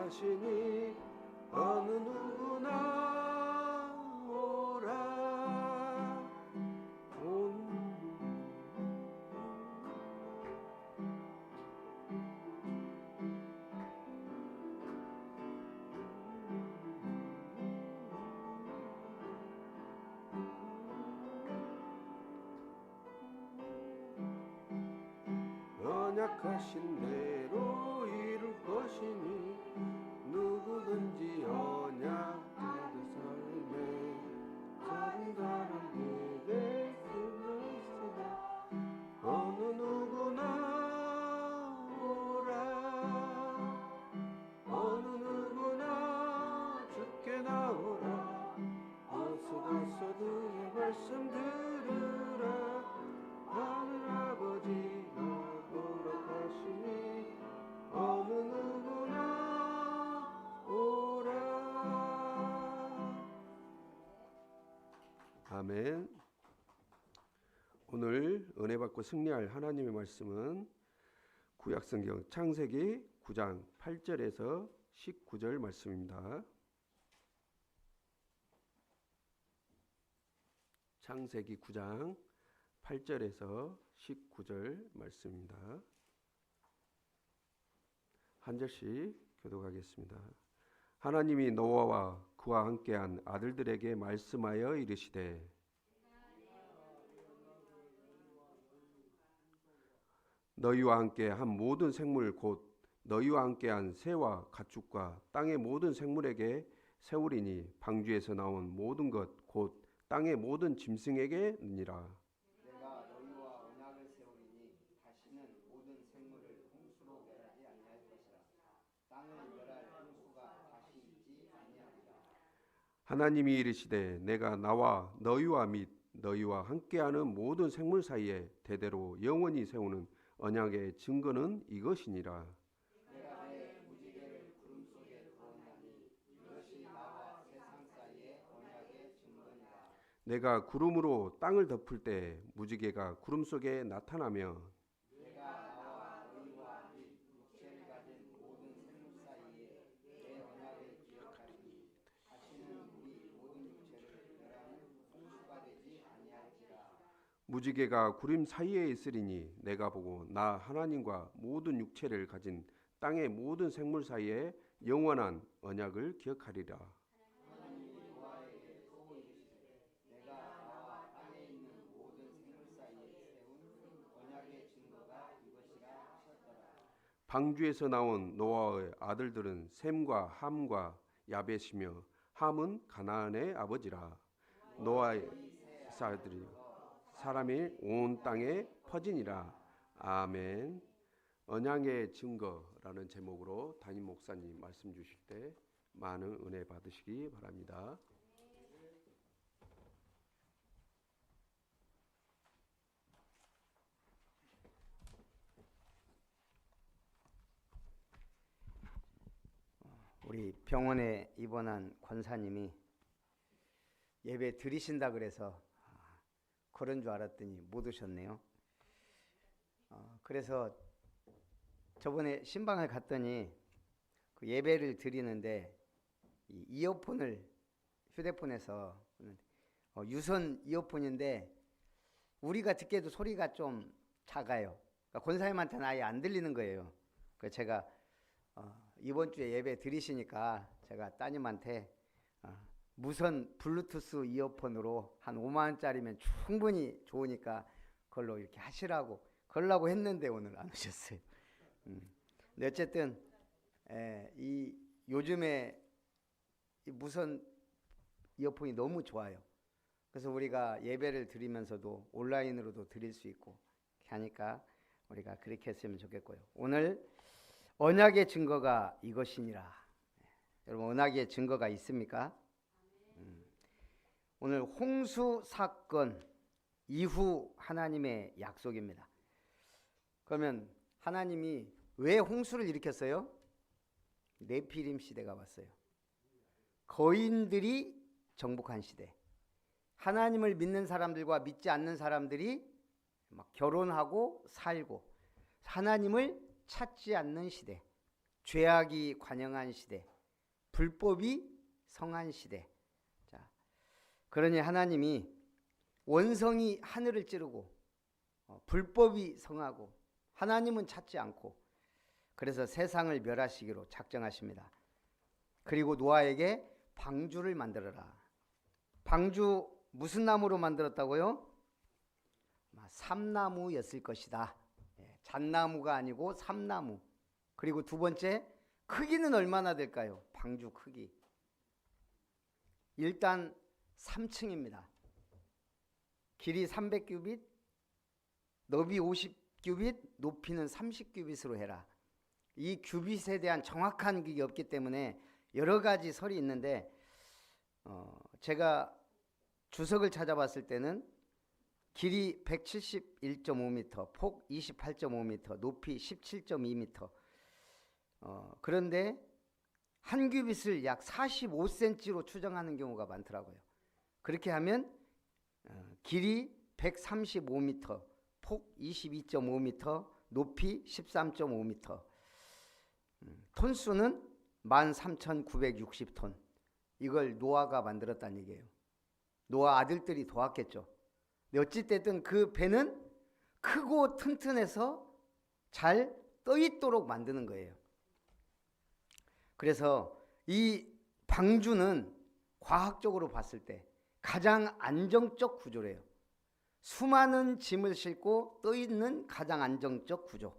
거룩하시니 어느 누구나 오라. 언약하신 대로 이룰 것이니 누구든지 언약 받은 삶에 전달하게 될 것이다. 어느 누구나 오라. 어느 누구나 주께 나오라. 어서 그의 말씀 들으라. 하늘 아버지가 거룩하시니 어느 누구나 오라. 아멘. 오늘 은혜 받고 승리할 하나님의 말씀은 구약성경 창세기 9장 8절에서 19절 말씀입니다. 창세기 9장 8절에서 19절 말씀입니다. 한 절씩 교독하겠습니다. 하나님이 노아와 그와 함께한 아들들에게 말씀하여 이르시되 너희와 함께한 모든 생물 곧 너희와 함께한 새와 가축과 땅의 모든 생물에게 세우리니 방주에서 나온 모든 것 곧 땅의 모든 짐승에게니라. 내가 너희와 언약을 세우리니 다시는 모든 생물을 홍수로 멸하지 아니할 것이라. 땅을 멸할 홍수가 다시 있지 아니하리라. 하나님이 이르시되 내가 나와 너희와 및 너희와 함께하는 모든 생물 사이에 대대로 영원히 세우는 언약의 증거는 이것이니라. 내가 내 무지개를 구름 속에 두었나니 이것이 나와 세상 사이의 언약의 증거니라. 내가 구름으로 땅을 덮을 때 무지개가 구름 속에 나타나며 내가 나와 너희와 및 육체를 가진 모든 생물 사이에 내 언약을 기억하리니 다시는 우리 모든 육체를 멸하는 홍수가 되지 아니할지라. 무지개가 구름 사이에 있으리니 내가 보고 나 하나님과 모든 육체를 가진 땅의 모든 생물 사이에 영원한 언약을 기억하리라. 하나님이 노아에게 또 이르시되 내가 나와 땅에 있는 모든 생물 사이에 세운 언약의 증거가 이것이라 하셨더라. 방주에서 나온 노아의 아들들은 셈과 함과 야벳이며 함은 가나안의 아버지라. 노아의 세 아들이 사람이 온 땅에 퍼지니라. 아멘. 언약의 증거라는 제목으로 담임 목사님 말씀 주실 때 많은 은혜 받으시기 바랍니다. 우리 병원에 입원한 권사님이 예배 드리신다 그래서 그런 줄 알았더니 못 오셨네요. 그래서 저번에 신방을 갔더니 그 예배를 드리는데 이 이어폰을 휴대폰에서 유선 이어폰인데 우리가 듣기에도 소리가 좀 작아요. 그러니까 권사님한테는 아예 안 들리는 거예요. 그래서 제가 이번 주에 예배 드리시니까 제가 따님한테 무선 블루투스 이어폰으로 한 5만 원짜리면 충분히 좋으니까 그걸로 이렇게 하시라고 그러려고 했는데 오늘 안 오셨어요. 근데 어쨌든 이 요즘에 이 무선 이어폰이 너무 좋아요. 그래서 우리가 예배를 드리면서도 온라인으로도 드릴 수 있고 이렇게 하니까 우리가 그렇게 했으면 좋겠고요. 오늘 언약의 증거가 이것이니라. 여러분 언약의 증거가 있습니까? 오늘 홍수 사건 이후 하나님의 약속입니다. 그러면 하나님이 왜 홍수를 일으켰어요? 네피림 시대가 왔어요. 거인들이 정복한 시대. 하나님을 믿는 사람들과 믿지 않는 사람들이 막 결혼하고 살고 하나님을 찾지 않는 시대. 죄악이 관영한 시대, 불법이 성한 시대. 자, 그러니 하나님이 원성이 하늘을 찌르고 불법이 성하고 하나님은 찾지 않고 그래서 세상을 멸하시기로 작정하십니다. 그리고 노아에게 방주를 만들어라. 방주 무슨 나무로 만들었다고요? 삼나무였을 것이다. 잣나무가 아니고 삼나무. 그리고 두 번째, 크기는 얼마나 될까요? 방주 크기. 일단 3층입니다. 길이 300규빗, 너비 50규빗, 높이는 30규빗으로 해라. 이 규빗에 대한 정확한 게 없기 때문에 여러 가지 설이 있는데 제가 주석을 찾아봤을 때는 길이 171.5m, 폭 28.5m, 높이 17.2m. 그런데 한 규빗을 약 45cm로 추정하는 경우가 많더라고요. 그렇게 하면 길이 135m, 폭 22.5m, 높이 13.5m. 톤수는 13,960톤. 이걸 노아가 만들었다는 얘기예요. 노아 아들들이 도왔겠죠. 어찌됐든 그 배는 크고 튼튼해서 잘 떠있도록 만드는 거예요. 그래서 이 방주는 과학적으로 봤을 때 가장 안정적 구조래요. 수많은 짐을 싣고 떠있는 가장 안정적 구조.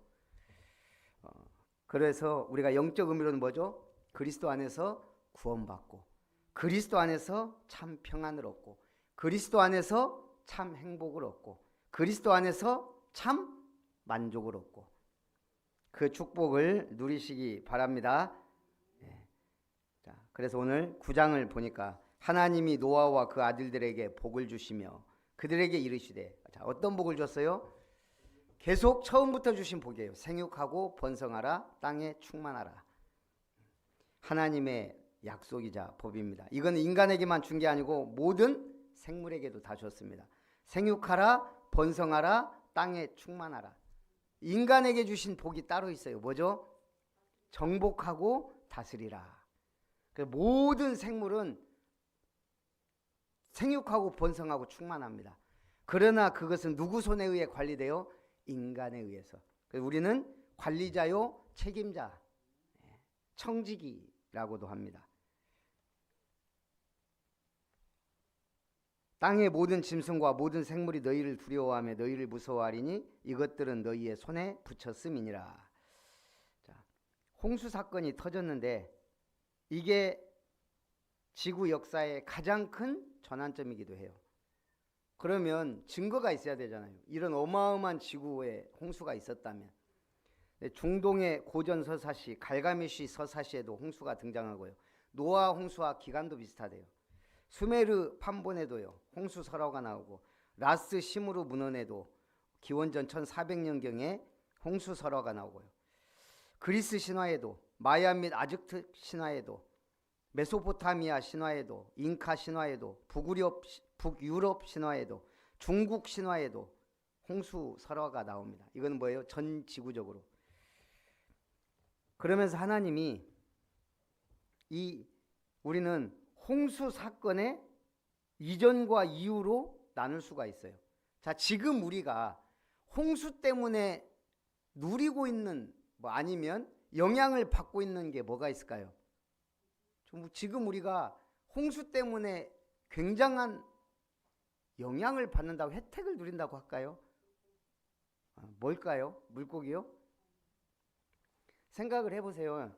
그래서 우리가 영적 의미로는 뭐죠? 그리스도 안에서 구원받고 그리스도 안에서 참 평안을 얻고 그리스도 안에서 참 행복을 얻고 그리스도 안에서 참 만족을 얻고 그 축복을 누리시기 바랍니다. 자, 그래서 오늘 9장을 보니까 하나님이 노아와 그 아들들에게 복을 주시며 그들에게 이르시되, 자, 어떤 복을 줬어요? 계속 처음부터 주신 복이에요. 생육하고 번성하라, 땅에 충만하라. 하나님의 약속이자 법입니다. 이건 인간에게만 준 게 아니고 모든 생물에게도 다 줬습니다. 생육하라, 번성하라, 땅에 충만하라. 인간에게 주신 복이 따로 있어요. 뭐죠? 정복하고 다스리라. 모든 생물은 생육하고 번성하고 충만합니다. 그러나 그것은 누구 손에 의해 관리돼요? 인간에 의해서. 그래서 우리는 관리자요, 책임자, 청지기라고도 합니다. 땅의 모든 짐승과 모든 생물이 너희를 두려워하며 너희를 무서워하리니 이것들은 너희의 손에 붙였음이니라. 자, 홍수 사건이 터졌는데 이게 지구 역사의 가장 큰 전환점이기도 해요. 그러면 증거가 있어야 되잖아요. 이런 어마어마한 지구에 홍수가 있었다면. 중동의 고전 서사시 갈가메시 서사시에도 홍수가 등장하고요. 노아 홍수와 기간도 비슷하대요. 수메르 판본에도요 홍수 설화가 나오고 라스 시무르 문헌에도 기원전 1400년경에 홍수 설화가 나오고요. 그리스 신화에도 마야 및 아즈텍 신화에도 메소포타미아 신화에도 잉카 신화에도 북유럽 신화에도 중국 신화에도 홍수 설화가 나옵니다. 이건 뭐예요? 전 지구적으로. 그러면서 하나님이 우리는 홍수 사건의 이전과 이후로 나눌 수가 있어요. 자, 지금 우리가 홍수 때문에 누리고 있는 아니면 영향을 받고 있는 게 뭐가 있을까요? 지금 우리가 홍수 때문에 굉장한 영향을 받는다고 혜택을 누린다고 할까요? 뭘까요? 물고기요? 생각을 해보세요.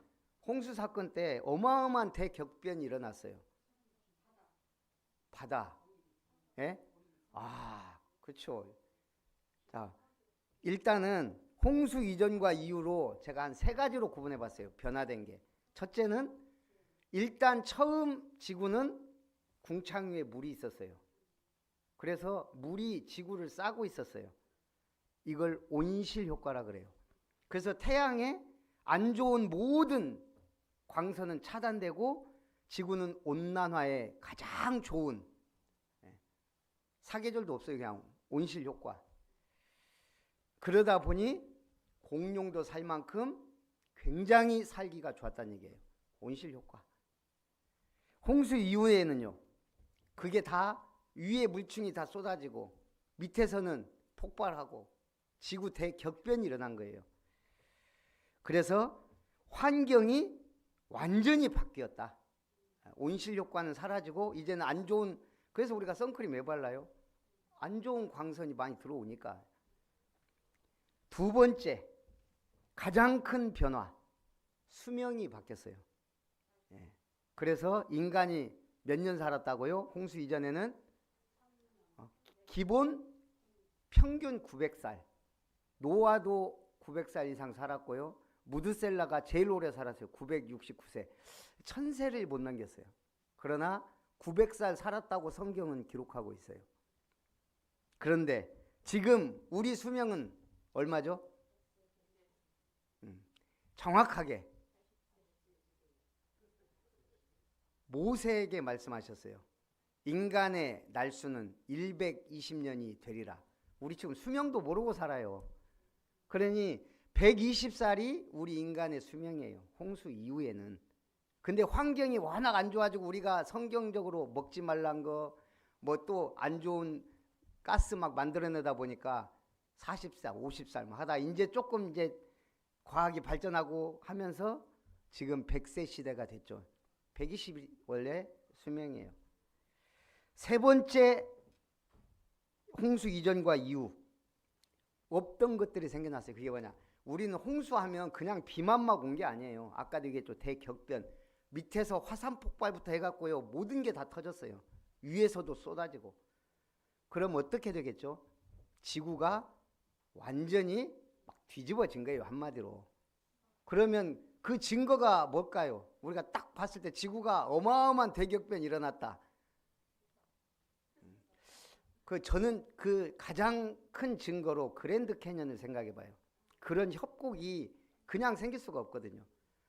홍수 사건 때 어마어마한 대격변이 일어났어요. 바다. 예? 그렇죠. 자, 일단은 홍수 이전과 이후로 제가 한 3가지로 구분해 봤어요. 변화된 게. 첫째는 일단 처음 지구는 궁창 위에 물이 있었어요. 그래서 물이 지구를 싸고 있었어요. 이걸 온실 효과라 그래요. 그래서 태양에 안 좋은 모든 광선은 차단되고 지구는 온난화에 가장 좋은, 사계절도 없어요. 그냥 온실 효과. 그러다 보니 공룡도 살 만큼 굉장히 살기가 좋았다는 얘기예요. 온실 효과. 홍수 이후에는요. 그게 다 위에 물층이 다 쏟아지고 밑에서는 폭발하고 지구 대격변이 일어난 거예요. 그래서 환경이 완전히 바뀌었다. 온실 효과는 사라지고 이제는 안 좋은, 그래서 우리가 선크림 왜 발라요? 안 좋은 광선이 많이 들어오니까. 두 번째, 가장 큰 변화, 수명이 바뀌었어요. 그래서 인간이 몇 년 살았다고요? 홍수 이전에는 기본 평균 900살, 노아도 900살 이상 살았고요. 무드셀라가 제일 오래 살았어요. 969세. 1000세를 못 넘겼어요. 그러나 900살 살았다고 성경은 기록하고 있어요. 그런데 지금 우리 수명은 얼마죠? 정확하게 모세에게 말씀하셨어요. 인간의 날수는 120년이 되리라. 우리 지금 수명도 모르고 살아요. 그러니 120살이 우리 인간의 수명이에요. 홍수 이후에는. 근데 환경이 워낙 안 좋아지고 우리가 성경적으로 먹지 말란 거, 뭐 또 안 좋은 가스 막 만들어내다 보니까 40살, 50살 막 하다 이제 조금 이제 과학이 발전하고 하면서 지금 100세 시대가 됐죠. 120이 원래 수명이에요. 세 번째, 홍수 이전과 이후 없던 것들이 생겨났어요. 그게 뭐냐? 우리는 홍수하면 그냥 비만 막 온 게 아니에요. 아까도 얘기했죠. 대격변. 밑에서 화산 폭발부터 해갖고요. 모든 게 다 터졌어요. 위에서도 쏟아지고. 그럼 어떻게 되겠죠? 지구가 완전히 막 뒤집어진 거예요. 한마디로. 그러면 그 증거가 뭘까요? 우리가 딱 봤을 때 지구가 어마어마한 대격변이 일어났다. 저는 그 가장 큰 증거로 그랜드 캐년을 생각해 봐요. 그런 협곡이 그냥 생길 수가 없거든요.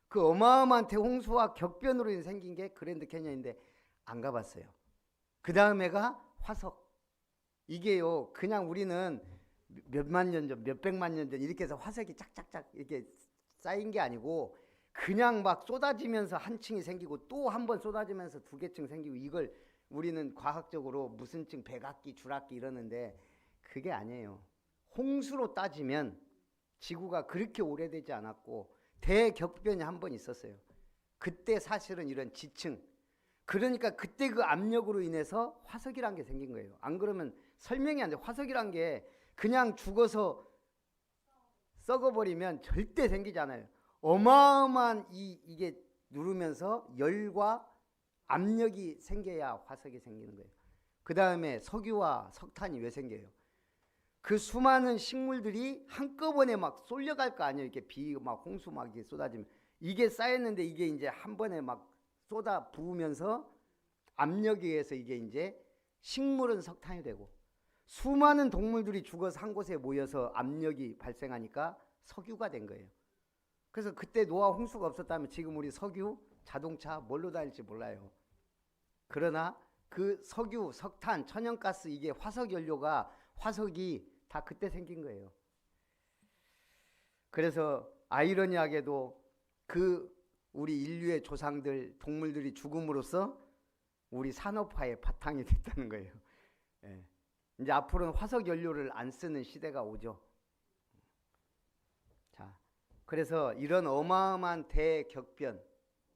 그 어마어마한 대홍수와 격변으로 생긴 게 그랜드 캐년인데 안 가봤어요. 그 다음에가 화석. 이게요, 그냥 우리는 몇만 년 전, 몇백만 년 전 이렇게 해서 화석이 짝짝짝 이렇게 쌓인 게 아니고 그냥 막 쏟아지면서 한 층이 생기고 또 한 번 쏟아지면서 두 개 층 생기고, 이걸 우리는 과학적으로 무슨 층, 백악기, 줄악기 이러는데 그게 아니에요. 홍수로 따지면 지구가 그렇게 오래되지 않았고 대격변이 한 번 있었어요. 그때 사실은 이런 지층, 그러니까 그때 그 압력으로 인해서 화석이란 게 생긴 거예요. 안 그러면 설명이 안 돼. 화석이란 게 그냥 죽어서 썩어버리면 절대 생기지 않아요. 어마어마한 이게 누르면서 열과 압력이 생겨야 화석이 생기는 거예요. 그 다음에 석유와 석탄이 왜 생겨요? 그 수많은 식물들이 한꺼번에 막 쏠려갈 거 아니에요. 이렇게 비 막 홍수 막 이게 쏟아지면 이게 쌓였는데 이게 이제 한 번에 막 쏟아 부으면서 압력에 의해서 이게 이제 식물은 석탄이 되고 수많은 동물들이 죽어서 한 곳에 모여서 압력이 발생하니까 석유가 된 거예요. 그래서 그때 노아 홍수가 없었다면 지금 우리 석유, 자동차 뭘로 다닐지 몰라요. 그러나 그 석유, 석탄, 천연가스, 이게 화석연료가, 화석이 다 그때 생긴 거예요. 그래서 아이러니하게도 그 우리 인류의 조상들, 동물들이 죽음으로써 우리 산업화의 바탕이 됐다는 거예요. 예. 이제 앞으로는 화석연료를 안 쓰는 시대가 오죠. 자, 그래서 이런 어마어마한 대격변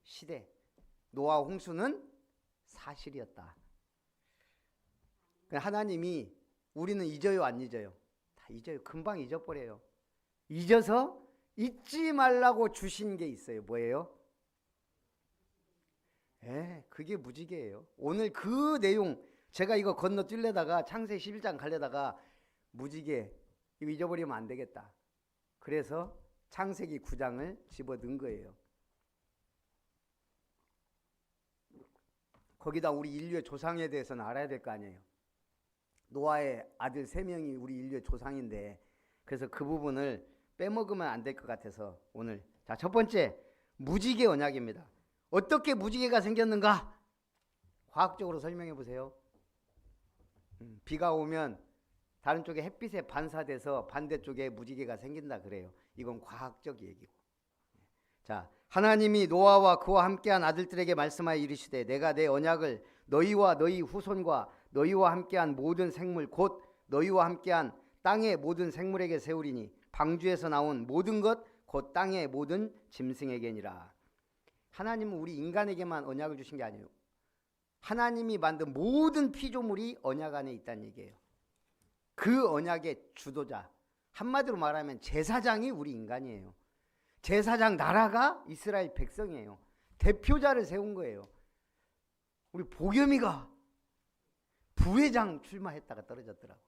시대, 노아 홍수는 사실이었다. 하나님이, 우리는 잊어요, 안 잊어요? 다 잊어요. 금방 잊어버려요. 잊어서 잊지 말라고 주신 게 있어요. 뭐예요? 그게 무지개예요. 오늘 그 내용, 제가 이거 건너뛰려다가 창세기 11장 가려다가 무지개 이거 잊어버리면 안 되겠다. 그래서 창세기 9장을 집어넣은 거예요. 거기다 우리 인류의 조상에 대해서는 알아야 될 거 아니에요. 노아의 아들 3명이 우리 인류의 조상인데, 그래서 그 부분을 빼먹으면 안 될 것 같아서 오늘, 자, 첫 번째, 무지개 언약입니다. 어떻게 무지개가 생겼는가? 과학적으로 설명해 보세요. 비가 오면 다른 쪽에 햇빛에 반사돼서 반대쪽에 무지개가 생긴다 그래요. 이건 과학적 얘기고. 자, 하나님이 노아와 그와 함께한 아들들에게 말씀하여 이르시되 내가 내 언약을 너희와 너희 후손과 너희와 함께한 모든 생물 곧 너희와 함께한 땅의 모든 생물에게 세우리니 방주에서 나온 모든 것 곧 땅의 모든 짐승에게니라. 하나님은 우리 인간에게만 언약을 주신 게 아니에요. 하나님이 만든 모든 피조물이 언약 안에 있다는 얘기예요. 그 언약의 주도자, 한마디로 말하면 제사장이 우리 인간이에요. 제사장 나라가 이스라엘 백성이에요. 대표자를 세운 거예요. 우리 보겸이가 부회장 출마했다가 떨어졌더라고.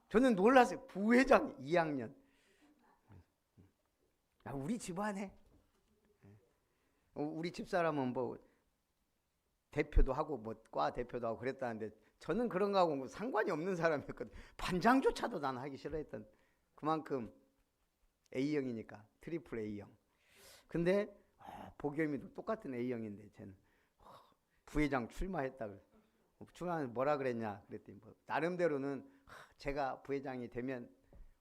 저는 놀랐어요. 부회장 2학년. 우리 집안에 우리 집사람은 뭐 대표도 하고 뭐 과 대표도 하고 그랬다는데 저는 그런 거하고 상관이 없는 사람이었거든. 반장조차도 난 하기 싫어했던, 그만큼 A형이니까 트리플 A형. 근데 보겸이도 똑같은 A형인데 쟤는 부회장 출마했다고. 출마는 뭐라 그랬냐 그랬더니 뭐 나름대로는 제가 부회장이 되면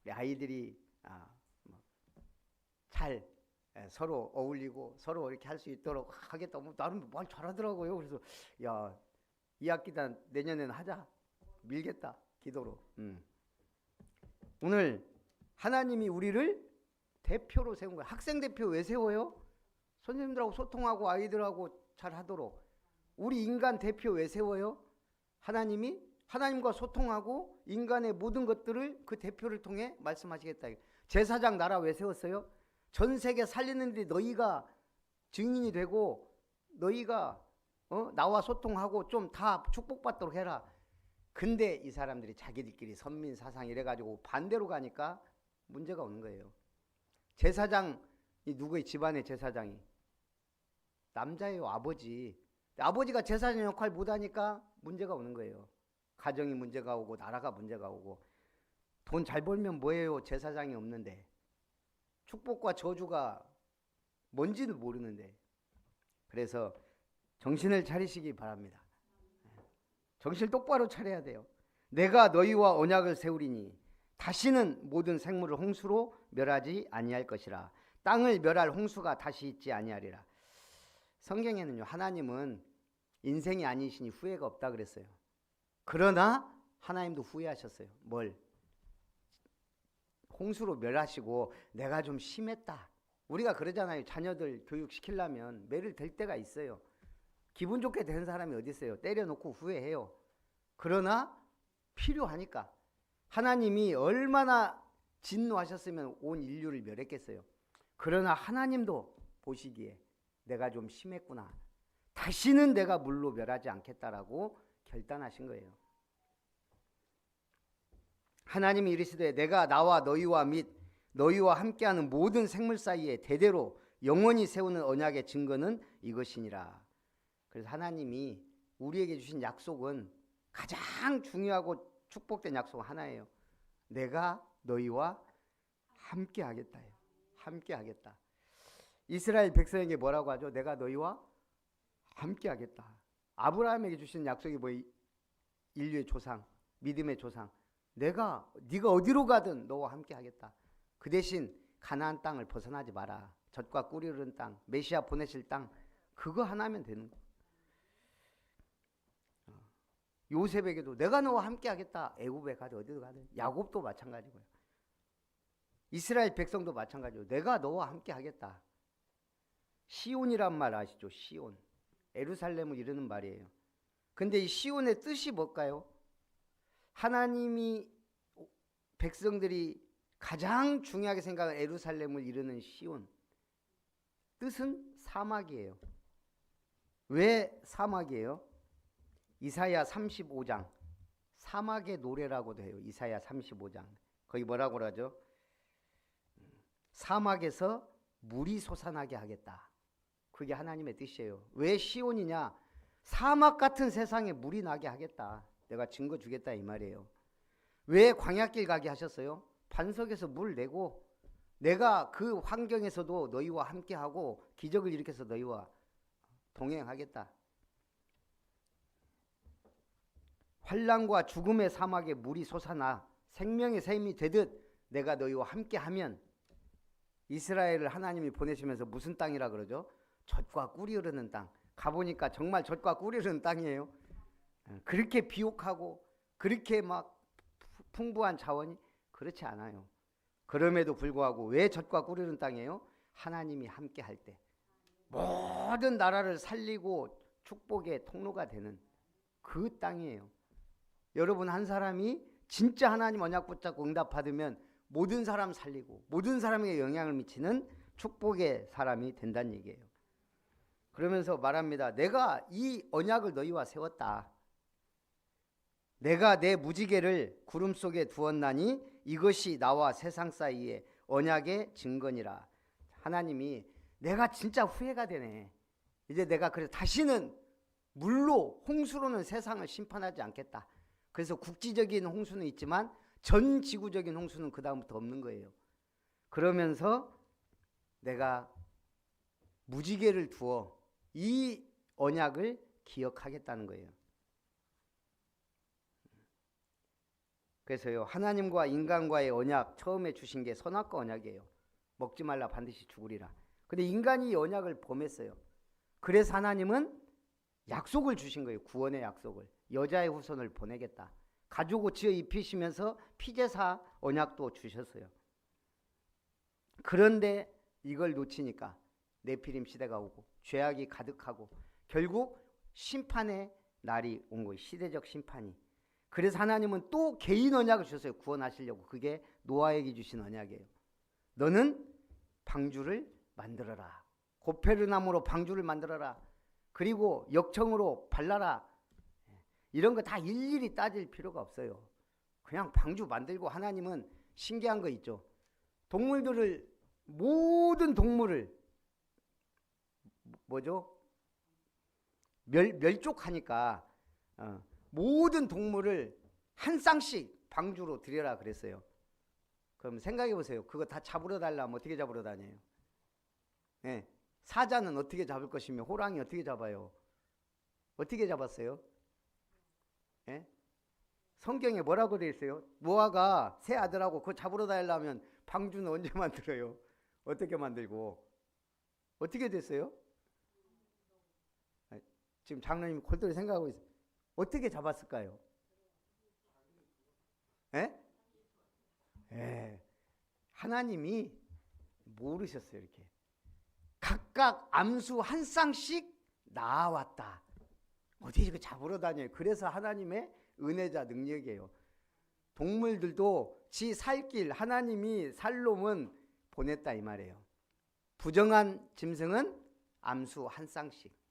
우리 아이들이 잘 서로 어울리고 서로 이렇게 할 수 있도록 하겠다. 뭐 나름 말 잘하더라고요. 그래서 야, 이 학기다 내년에는 하자. 밀겠다. 기도로. 오늘 하나님이 우리를 대표로 세운 거예요. 학생 대표 왜 세워요? 선생님들하고 소통하고 아이들하고 잘 하도록. 우리 인간 대표 왜 세워요? 하나님이 하나님과 소통하고 인간의 모든 것들을 그 대표를 통해 말씀하시겠다. 제사장 나라 왜 세웠어요? 전 세계 살리는데 너희가 증인이 되고 너희가 나와 소통하고 좀 다 축복받도록 해라. 근데 이 사람들이 자기들끼리 선민 사상 이래가지고 반대로 가니까 문제가 오는 거예요. 제사장이 누구의 집안의 제사장이? 남자예요. 아버지. 아버지가 제사장 역할 못하니까 문제가 오는 거예요. 가정이 문제가 오고 나라가 문제가 오고. 돈 잘 벌면 뭐예요? 제사장이 없는데. 축복과 저주가 뭔지도 모르는데. 그래서 정신을 차리시기 바랍니다. 정신을 똑바로 차려야 돼요. 내가 너희와 언약을 세우리니 다시는 모든 생물을 홍수로 멸하지 아니할 것이라. 땅을 멸할 홍수가 다시 있지 아니하리라. 성경에는요, 하나님은 인생이 아니시니 후회가 없다 그랬어요. 그러나 하나님도 후회하셨어요. 뭘? 홍수로 멸하시고 내가 좀 심했다. 우리가 그러잖아요. 자녀들 교육시키려면 매를 댈 때가 있어요. 기분 좋게 된 사람이 어디 있어요? 때려놓고 후회해요. 그러나 필요하니까. 하나님이 얼마나 진노하셨으면 온 인류를 멸했겠어요. 그러나 하나님도 보시기에 내가 좀 심했구나. 다시는 내가 물로 멸하지 않겠다라고 결단하신 거예요. 하나님이 이르시되 내가 나와 너희와 및 너희와 함께하는 모든 생물 사이에 대대로 영원히 세우는 언약의 증거는 이것이니라. 그래서 하나님이 우리에게 주신 약속은 가장 중요하고 축복된 약속 하나예요. 내가 너희와 함께하겠다. 함께하겠다. 이스라엘 백성에게 뭐라고 하죠? 내가 너희와 함께하겠다. 아브라함에게 주신 약속이 뭐예요? 인류의 조상, 믿음의 조상. 네가 어디로 가든 너와 함께하겠다. 그 대신 가나안 땅을 벗어나지 마라. 젖과 꿀이 흐르는 땅, 메시아 보내실 땅, 그거 하나면 되는 거야. 요셉에게도 내가 너와 함께하겠다. 애굽에 가든 어디로 가든. 야곱도 마찬가지고요. 이스라엘 백성도 마찬가지고 내가 너와 함께하겠다. 시온이란 말 아시죠? 시온. 예루살렘을 이르는 말이에요. 근데 이 시온의 뜻이 뭘까요? 하나님이 백성들이 가장 중요하게 생각하는 예루살렘을 이루는 시온. 뜻은 사막이에요. 왜 사막이에요? 이사야 35장 사막의 노래라고도 해요. 이사야 35장 거기 뭐라고 그러죠? 사막에서 물이 솟아나게 하겠다. 그게 하나님의 뜻이에요. 왜 시온이냐? 사막 같은 세상에 물이 나게 하겠다. 내가 증거 주겠다 이 말이에요. 왜 광야길 가게 하셨어요? 반석에서 물 내고 내가 그 환경에서도 너희와 함께하고 기적을 일으켜서 너희와 동행하겠다. 환난과 죽음의 사막에 물이 솟아나 생명의 샘이 되듯 내가 너희와 함께하면 이스라엘을 하나님이 보내시면서 무슨 땅이라 그러죠? 젖과 꿀이 흐르는 땅. 가보니까 정말 젖과 꿀이 흐르는 땅이에요. 그렇게 비옥하고 그렇게 막 풍부한 자원이 그렇지 않아요. 그럼에도 불구하고 왜 젖과 꿀이 흐르는 땅이에요? 하나님이 함께 할 때 모든 나라를 살리고 축복의 통로가 되는 그 땅이에요. 여러분 한 사람이 진짜 하나님 언약 붙잡고 응답 받으면 모든 사람 살리고 모든 사람에게 영향을 미치는 축복의 사람이 된다는 얘기예요. 그러면서 말합니다. 내가 이 언약을 너희와 세웠다. 내가 내 무지개를 구름 속에 두었나니 이것이 나와 세상 사이의 언약의 증거니라. 하나님이 내가 진짜 후회가 되네. 이제 내가 그래 다시는 물로 홍수로는 세상을 심판하지 않겠다. 그래서 국지적인 홍수는 있지만 전 지구적인 홍수는 그 다음부터 없는 거예요. 그러면서 내가 무지개를 두어 이 언약을 기억하겠다는 거예요. 그래서요, 하나님과 인간과의 언약 처음에 주신 게 선악과 언약이에요. 먹지 말라 반드시 죽으리라. 근데 인간이 이 언약을 범했어요. 그래서 하나님은 약속을 주신 거예요. 구원의 약속을. 여자의 후손을 보내겠다. 가죽 지어 입히시면서 피제사 언약도 주셨어요. 그런데 이걸 놓치니까 네피림 시대가 오고 죄악이 가득하고 결국 심판의 날이 온 거예요. 시대적 심판이. 그래서 하나님은 또 개인 언약을 주셨어요. 구원하시려고. 그게 노아에게 주신 언약이에요. 너는 방주를 만들어라. 고페르나무로 방주를 만들어라. 그리고 역청으로 발라라. 이런 거 다 일일이 따질 필요가 없어요. 그냥 방주 만들고 하나님은 신기한 거 있죠. 동물들을 모든 동물을 뭐죠? 멸족하니까 모든 동물을 한 쌍씩 방주로 들여라 그랬어요. 그럼 생각해 보세요. 그거 다 잡으러 달라면 어떻게 잡으러 다녀요? 네. 사자는 어떻게 잡을 것이며 호랑이 어떻게 잡아요? 어떻게 잡았어요? 네? 성경에 뭐라고 되어 있어요? 노아가 새 아들하고 그거 잡으러 다니려면 방주는 언제 만들어요? 어떻게 만들고? 어떻게 됐어요? 지금 장로님이 골똘히 생각하고 있어요. 어떻게 잡았을까요? 예? 예. 하나님이 모르셨어요. 이렇게 각각 암수 한 쌍씩 나왔다. 어디 이거 잡으러 다녀요? 그래서 하나님의 은혜자 능력이에요. 동물들도 지 살 길 하나님이 살 놈은 보냈다 이 말이에요. 부정한 짐승은 암수 한 쌍씩.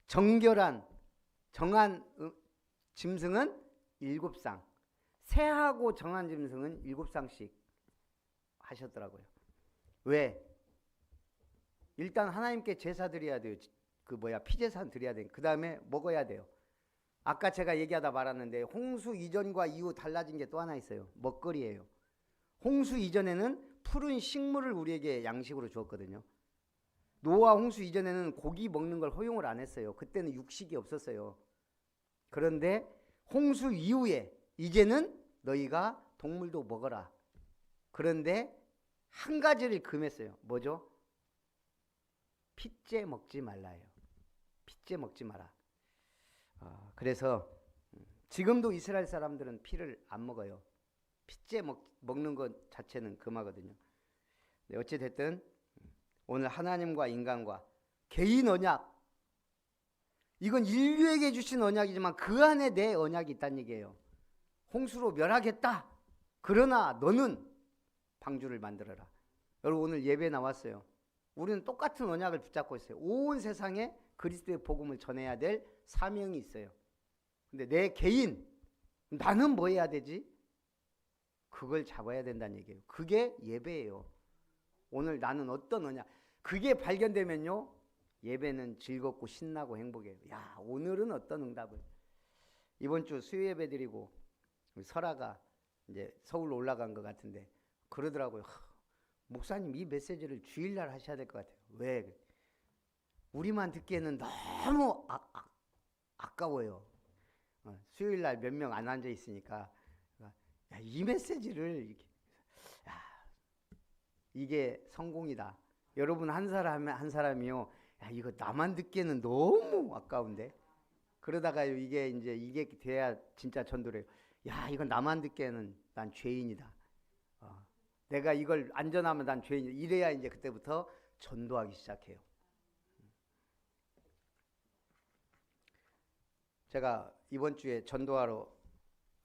정결한 정한 짐승은 7쌍. 새하고 정한 짐승은 7쌍씩 하셨더라고요. 왜? 일단 하나님께 제사 드려야 돼요. 피제사 드려야 돼요. 그 다음에 먹어야 돼요. 아까 제가 얘기하다 말았는데 홍수 이전과 이후 달라진 게 또 하나 있어요. 먹거리예요. 홍수 이전에는 푸른 식물을 우리에게 양식으로 주었거든요. 노아 홍수 이전에는 고기 먹는 걸 허용을 안 했어요. 그때는 육식이 없었어요. 그런데 홍수 이후에 이제는 너희가 동물도 먹어라. 그런데 한 가지를 금했어요. 뭐죠? 핏째 먹지 말라요. 핏째 먹지 마라. 그래서 지금도 이스라엘 사람들은 피를 안 먹어요. 핏째 먹는 것 자체는 금하거든요. 네, 어찌됐든 오늘 하나님과 인간과 개인 언약, 이건 인류에게 주신 언약이지만 그 안에 내 언약이 있다는 얘기예요. 홍수로 멸하겠다. 그러나 너는 방주를 만들어라. 여러분 오늘 예배 나왔어요. 우리는 똑같은 언약을 붙잡고 있어요. 온 세상에 그리스도의 복음을 전해야 될 사명이 있어요. 근데 내 개인, 나는 뭐 해야 되지? 그걸 잡아야 된다는 얘기예요. 그게 예배예요. 오늘 나는 어떤 언약, 그게 발견되면요 예배는 즐겁고 신나고 행복해요. 야, 오늘은 어떤 응답을. 이번 주 수요 예배 드리고 설아가 이제 서울로 올라간 것 같은데 그러더라고요. 목사님 이 메시지를 주일날 하셔야 될 것 같아요. 왜? 우리만 듣기에는 너무 아까워요. 수요일날 몇 명 안 앉아 있으니까 야, 이 메시지를 이렇게, 야, 이게 성공이다. 여러분 한 사람 한 사람이요. 야, 이거 나만 듣기에는 너무 아까운데. 그러다가요 이게 돼야 진짜 전도래요. 야, 이건 나만 듣기에는 난 죄인이다. 내가 이걸 안전하면 난 죄인이다. 이래야 이제 그때부터 전도하기 시작해요. 제가 이번 주에 전도하러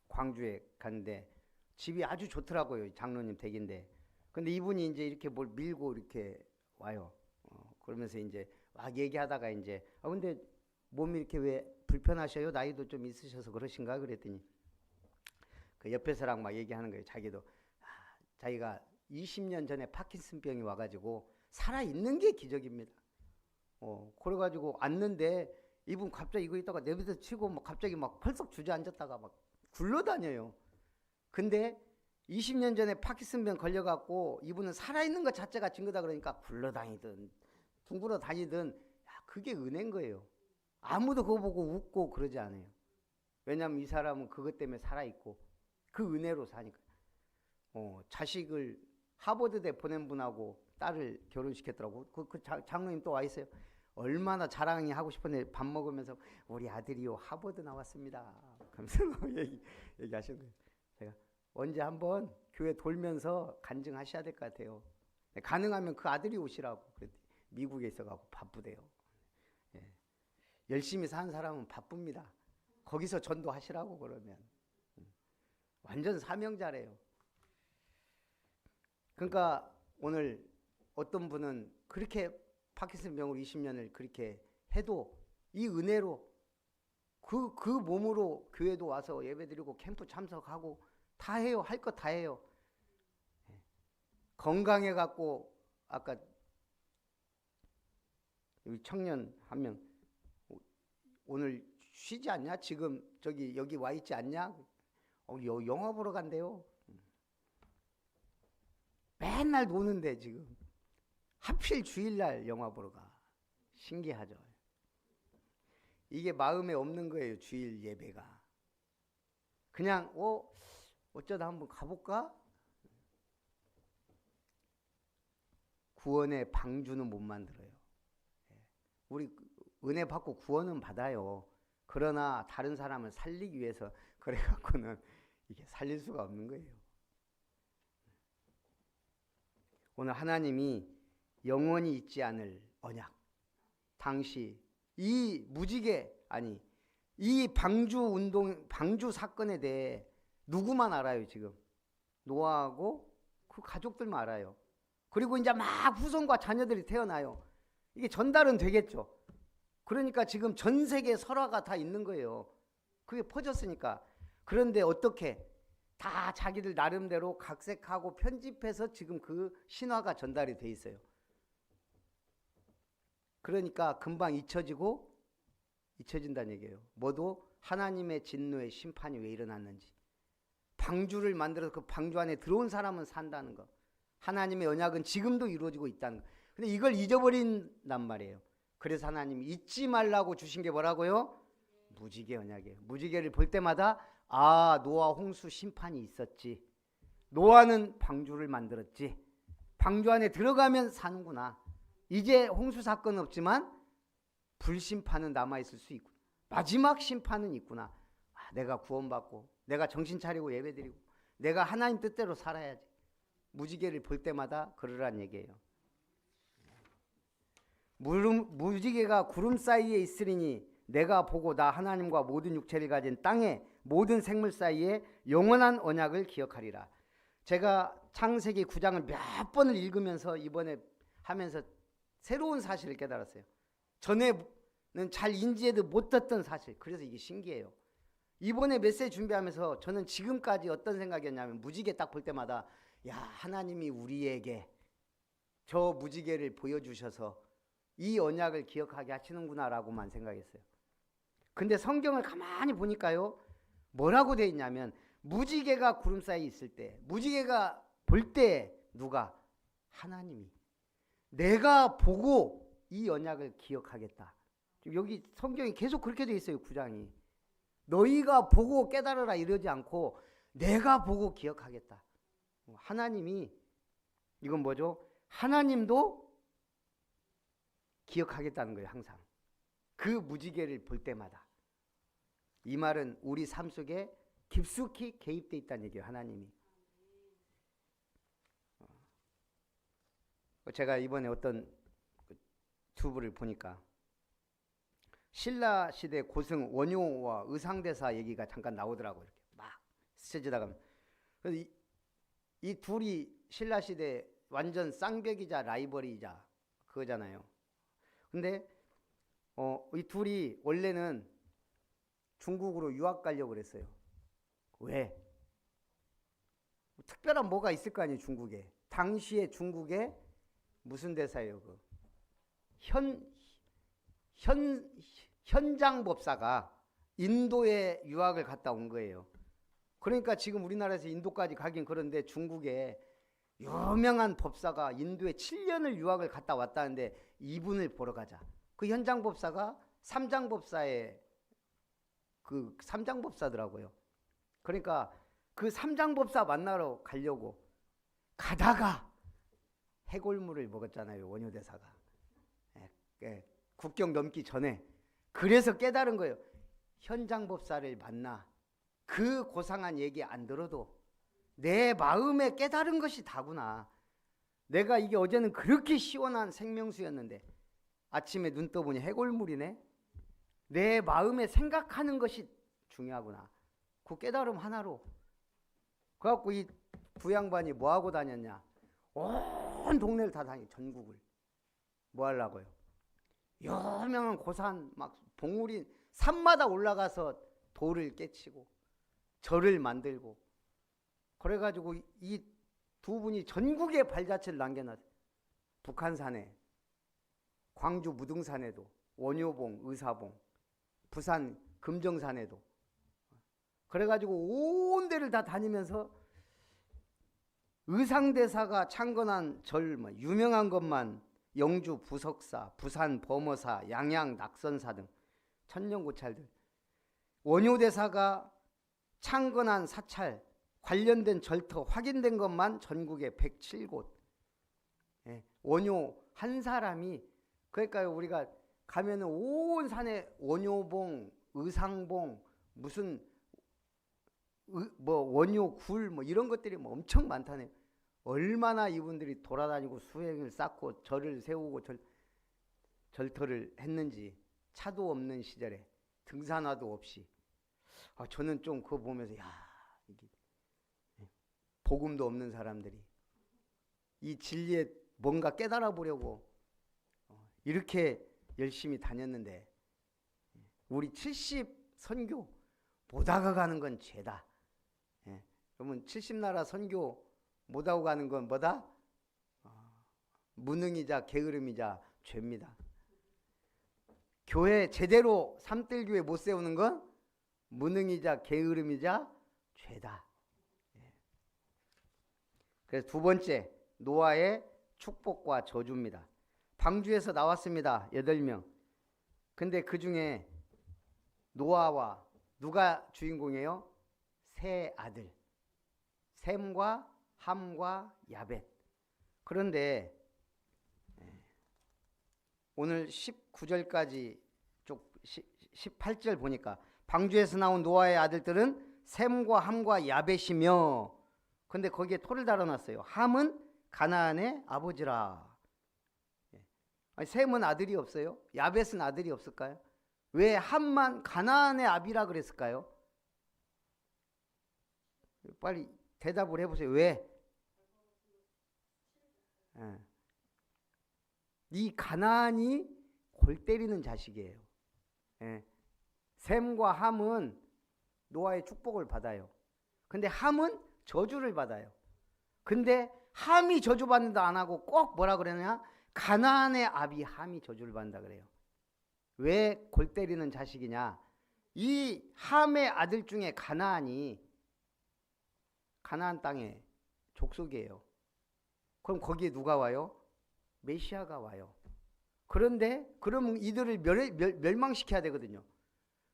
광주에 갔는데 집이 아주 좋더라고요. 장로님 댁인데. 근데 이분이 이제 이렇게 뭘 밀고 이렇게 와요. 그러면서 이제 막 얘기하다가 이제 근데 몸이 이렇게 왜 불편하셔요? 나이도 좀 있으셔서 그러신가? 그랬더니 그 옆에 사람 막 얘기하는 거예요. 자기도 자기가 20년 전에 파킨슨병이 와가지고 살아있는 게 기적입니다. 그래가지고 왔는데 이분 갑자기 이거 있다가 내비서 치고 막 갑자기 막 펄썩 주저앉았다가 막 굴러다녀요. 근데 20년 전에 파킨슨병 걸려갖고 이분은 살아있는 것 자체가 증거다 그러니까 굴러다니든 둥글어 다니든 그게 은혜인 거예요. 아무도 그거 보고 웃고 그러지 않아요. 왜냐하면 이 사람은 그것 때문에 살아있고 그 은혜로 사니까. 자식을 하버드대 보낸 분하고 딸을 결혼시켰더라고. 그 장로님 또 와 있어요. 얼마나 자랑이 하고 싶은데 밥 먹으면서 우리 아들이요 하버드 나왔습니다. 그러면서 얘기하시는 거예요. 제가 언제 한번 교회 돌면서 간증하셔야 될 것 같아요. 가능하면 그 아들이 오시라고. 미국에 있어가지고 바쁘대요. 예. 열심히 사는 사람은 바쁩니다. 거기서 전도하시라고 그러면. 완전 사명자래요. 그러니까 오늘 어떤 분은 그렇게 파킨슨병으로 20년을 그렇게 해도 이 은혜로 그 몸으로 교회도 와서 예배드리고 캠프 참석하고 다 해요. 할 거 다 해요. 건강해갖고 아까 여기 청년 한 명 오늘 쉬지 않냐? 지금 여기 와 있지 않냐? 영화 보러 간대요. 맨날 노는데 지금 하필 주일날 영화 보러 가. 신기하죠. 이게 마음에 없는 거예요. 주일 예배가. 그냥 어쩌다 한번 가볼까? 구원의 방주는 못 만들어요. 우리 은혜 받고 구원은 받아요. 그러나 다른 사람을 살리기 위해서 그래갖고는 이게 살릴 수가 없는 거예요. 오늘 하나님이 영원히 잊지 않을 언약. 당시 이 이 방주 사건에 대해 누구만 알아요, 지금? 노아하고 그 가족들만 알아요. 그리고 이제 막 후손과 자녀들이 태어나요. 이게 전달은 되겠죠. 그러니까 지금 전 세계 설화가 다 있는 거예요. 그게 퍼졌으니까. 그런데 어떻게 다 자기들 나름대로 각색하고 편집해서 지금 그 신화가 전달이 돼 있어요. 그러니까 금방 잊혀진다는 얘기예요. 뭐도 하나님의 진노의 심판이 왜 일어났는지. 방주를 만들어서 그 방주 안에 들어온 사람은 산다는 거. 하나님의 언약은 지금도 이루어지고 있다는 거. 근데 이걸 잊어버린단 말이에요. 그래서 하나님이 잊지 말라고 주신 게 뭐라고요? 무지개 언약이에요. 무지개를 볼 때마다 노아 홍수 심판이 있었지. 노아는 방주를 만들었지. 방주 안에 들어가면 사는구나. 이제 홍수 사건은 없지만 불심판은 남아있을 수 있고 마지막 심판은 있구나. 내가 구원받고 내가 정신 차리고 예배드리고 내가 하나님 뜻대로 살아야지. 무지개를 볼 때마다 그러란 얘기예요. 무지개가 구름 사이에 있으리니 내가 보고 나 하나님과 모든 육체를 가진 땅의 모든 생물 사이에 영원한 언약을 기억하리라. 제가 창세기 9장을 몇 번을 읽으면서 이번에 하면서 새로운 사실을 깨달았어요. 전에는 잘 인지해도 못했던 사실. 그래서 이게 신기해요. 이번에 메시지 준비하면서 저는 지금까지 어떤 생각이었냐면 무지개 딱 볼 때마다 하나님이 우리에게 저 무지개를 보여주셔서 이 언약을 기억하게 하시는구나라고만 생각했어요. 근데 성경을 가만히 보니까요. 뭐라고 돼 있냐면 무지개가 구름 사이에 있을 때 무지개가 볼 때 누가? 하나님이. 내가 보고 이 언약을 기억하겠다. 여기 성경이 계속 그렇게 돼 있어요. 9장이. 너희가 보고 깨달으라 이러지 않고 내가 보고 기억하겠다. 하나님이 이건 뭐죠? 하나님도 기억하겠다는 거예요. 항상 그 무지개를 볼 때마다. 이 말은 우리 삶 속에 깊숙이 개입되어 있다는 얘기예요. 하나님이. 제가 이번에 어떤 두부를 보니까 신라 시대 고승 원효와 의상대사 얘기가 잠깐 나오더라고요. 이렇게 막 스쳐지다가. 그래서 이 둘이 신라 시대 완전 쌍벽이자 라이벌이자 그거잖아요. 근데 이 둘이 원래는 중국으로 유학 가려고 그랬어요. 왜? 특별한 뭐가 있을 거 아니에요. 중국에. 당시에 중국에 무슨 대사예요? 그 현장법사가 인도에 유학을 갔다 온 거예요. 그러니까 지금 우리나라에서 인도까지 가긴 그런데 중국에 유명한 법사가 인도에 7년을 유학을 갔다 왔다는데 이분을 보러 가자. 그 현장법사가 삼장법사의 그 삼장법사더라고요. 그러니까 그 삼장법사 만나러 가려고 가다가 해골물을 먹었잖아요. 원효대사가. 국경 넘기 전에. 그래서 깨달은 거예요. 현장법사를 만나 그 고상한 얘기 안 들어도 내 마음에 깨달은 것이 다구나. 내가 이게 어제는 그렇게 시원한 생명수였는데 아침에 눈 떠보니 해골물이네. 내 마음에 생각하는 것이 중요하구나. 그 깨달음 하나로. 그래갖고 이 부양반이 뭐하고 다녔냐. 온 동네를 다 다니, 전국을. 뭐 하려고요? 유명한 고산, 막 봉우리, 산마다 올라가서 돌을 깨치고 절을 만들고. 그래가지고 이 두 분이 전국에 발자취를 남겨놨어요. 북한산에, 광주 무등산에도, 원효봉, 의사봉, 부산 금정산에도. 그래가지고 온 데를 다 다니면서 의상대사가 창건한 절, 유명한 것만 영주 부석사, 부산 범어사, 양양 낙선사 등 천년고찰들. 원효대사가 창건한 사찰, 관련된 절터 확인된 것만 전국에 107곳. 원효 한 사람이, 그러니까 우리가 가면은 온 산에 원효봉, 의상봉, 무슨 뭐 원효굴 뭐 이런 것들이 뭐 엄청 많다네요. 얼마나 이분들이 돌아다니고 수행을 쌓고 절을 세우고 절터를 했는지. 차도 없는 시절에 등산화도 없이. 저는 좀 그거 보면서 이게 복음도 없는 사람들이 이 진리에 뭔가 깨달아 보려고 이렇게 열심히 다녔는데 우리 70 선교 못하고 가는 건 죄다. 그러면 70나라 선교 못하고 가는 건 뭐다? 무능이자 게으름이자 죄입니다. 교회 제대로 삼뜰교회 못 세우는 건 무능이자 게으름이자 죄다. 그래서 두 번째, 노아의 축복과 저주입니다. 방주에서 나왔습니다. 8명. 근데 그 중에 노아와 누가 주인공이에요? 세 아들. 셈과 함과 야벳. 그런데 오늘 19절까지 쭉 18절 보니까 방주에서 나온 노아의 아들들은 셈과 함과 야벳이며, 근데 거기에 토를 달아놨어요. 함은 가나안의 아버지라. 아니, 셈은 아들이 없어요? 야벳은 아들이 없을까요? 왜 함만 가나안의 아비라 그랬을까요? 빨리 대답을 해보세요. 왜? 이 가나안이 골 때리는 자식이에요. 셈과 함은 노아의 축복을 받아요. 근데 함은 저주를 받아요. 근데 함이 저주받는다 안 하고 꼭 뭐라 그러냐? 가나안의 아비 함이 저주를 받는다 그래요. 왜 골 때리는 자식이냐? 이 함의 아들 중에 가나안이 가나안 땅의 족속이에요. 그럼 거기에 누가 와요? 메시아가 와요. 그런데 그럼 이들을 멸망시켜야 되거든요.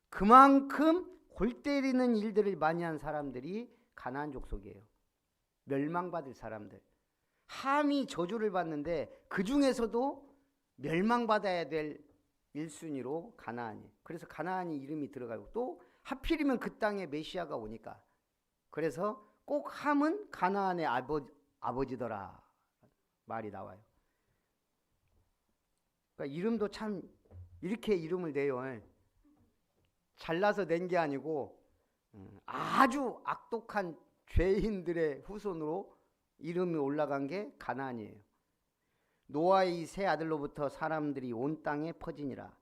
그만큼 골 때리는 일들을 많이 한 사람들이 가나안 족속이에요. 멸망받을 사람들. 함이 저주를 받는데 그 중에서도 멸망받아야 될 1순위로 가나안이. 그래서 가나안이 이름이 들어가고 또 하필이면 그 땅에 메시아가 오니까. 그래서 꼭 함은 가나안의 아버지더라 말이 나와요. 그러니까 이름도 참 이렇게 이름을 내요. 잘나서 낸 게 아니고 아주 악독한 죄인들의 후손으로 이름이 올라간 게 가나안이에요. 노아의 세 아들로부터 사람들이 온 땅에 퍼지니라.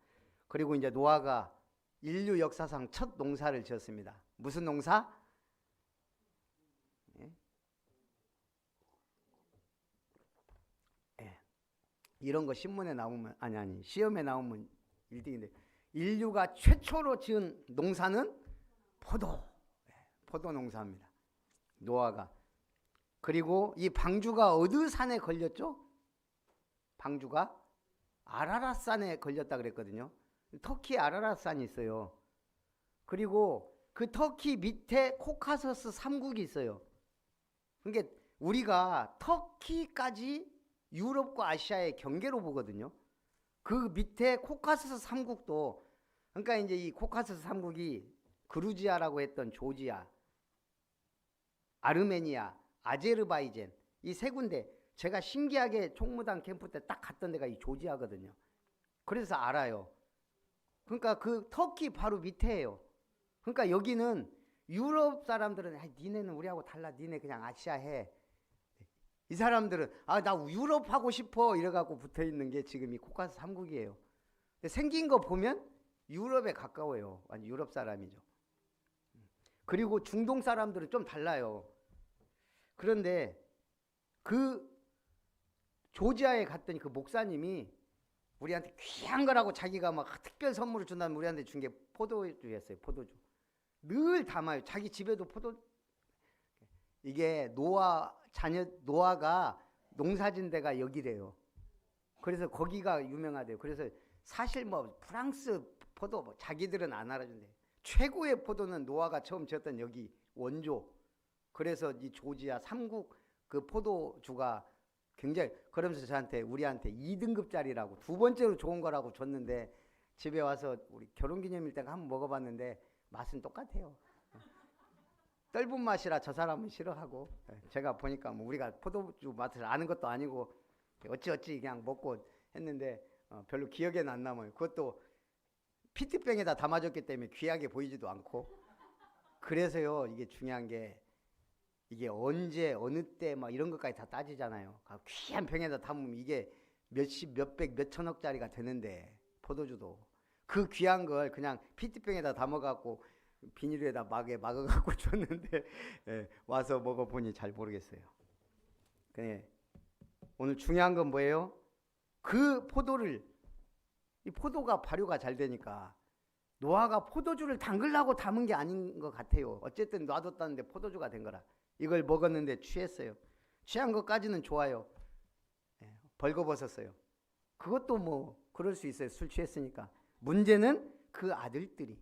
그리고 이제 노아가 인류 역사상 첫 농사를 지었습니다. 무슨 농사? 이런 거 신문에 나오면 아니 시험에 나오면 1등인데 인류가 최초로 지은 농사는 포도 농사입니다. 노아가. 그리고 이 방주가 어느 산에 걸렸죠? 방주가 아라랏산에 걸렸다 그랬거든요. 터키 아라랏산이 있어요. 그리고 그 터키 밑에 코카서스 3국이 있어요. 그러니까 우리가 터키까지 유럽과 아시아의 경계로 보거든요. 그 밑에 코카서스 3국도, 그러니까 이제 이 코카서스 3국이 그루지아라고 했던 조지아, 아르메니아, 아제르바이젠 이 세 군데, 제가 신기하게 총무단 캠프 때 딱 갔던 데가 이 조지아거든요. 그래서 알아요. 그러니까 그 터키 바로 밑에예요. 그러니까 여기는 유럽 사람들은 니네는 우리하고 달라, 니네 그냥 아시아 해. 이 사람들은 나 유럽 하고 싶어 이래갖고 붙어있는 게 지금 이 코카스 3국이에요. 생긴 거 보면 유럽에 가까워요. 완전 유럽 사람이죠. 그리고 중동 사람들은 좀 달라요. 그런데 그 조지아에 갔더니 그 목사님이 우리한테 귀한 거라고 자기가 막 특별 선물을 준다면 우리한테 준 게 포도주였어요. 포도주. 늘 담아요. 자기 집에도 이게 노아가 농사진 데가 여기래요. 그래서 거기가 유명하대요. 그래서 사실 뭐 프랑스 포도 뭐 자기들은 안 알아준대. 최고의 포도는 노아가 처음 지었던 여기 원조. 그래서 이 조지아 3국 그 포도주가 굉장히, 그러면서 우리한테 2등급짜리라고 두 번째로 좋은 거라고 줬는데 집에 와서 우리 결혼기념일 때 한번 먹어봤는데 맛은 똑같아요. 떫은 맛이라 저 사람은 싫어하고, 제가 보니까 뭐 우리가 포도주 맛을 아는 것도 아니고 어찌 그냥 먹고 했는데 별로 기억에는 안 남아요. 그것도 피트병에다 담아줬기 때문에 귀하게 보이지도 않고. 그래서요, 이게 중요한 게 이게 언제 어느 때 막 이런 것까지 다 따지잖아요. 귀한 병에다 담으면 이게 몇십 몇백 몇천억짜리가 되는데, 포도주도 그 귀한 걸 그냥 피트병에다 담아갖고 비닐에다 막아갖고 줬는데 와서 먹어보니 잘 모르겠어요. 오늘 중요한 건 뭐예요? 그 포도를, 이 포도가 발효가 잘 되니까 노아가 포도주를 담그려고 담은 게 아닌 것 같아요. 어쨌든 놔뒀다는데 포도주가 된 거라. 이걸 먹었는데 취했어요. 취한 것까지는 좋아요. 벌거벗었어요. 그것도 뭐 그럴 수 있어요. 술 취했으니까. 문제는 그 아들들이,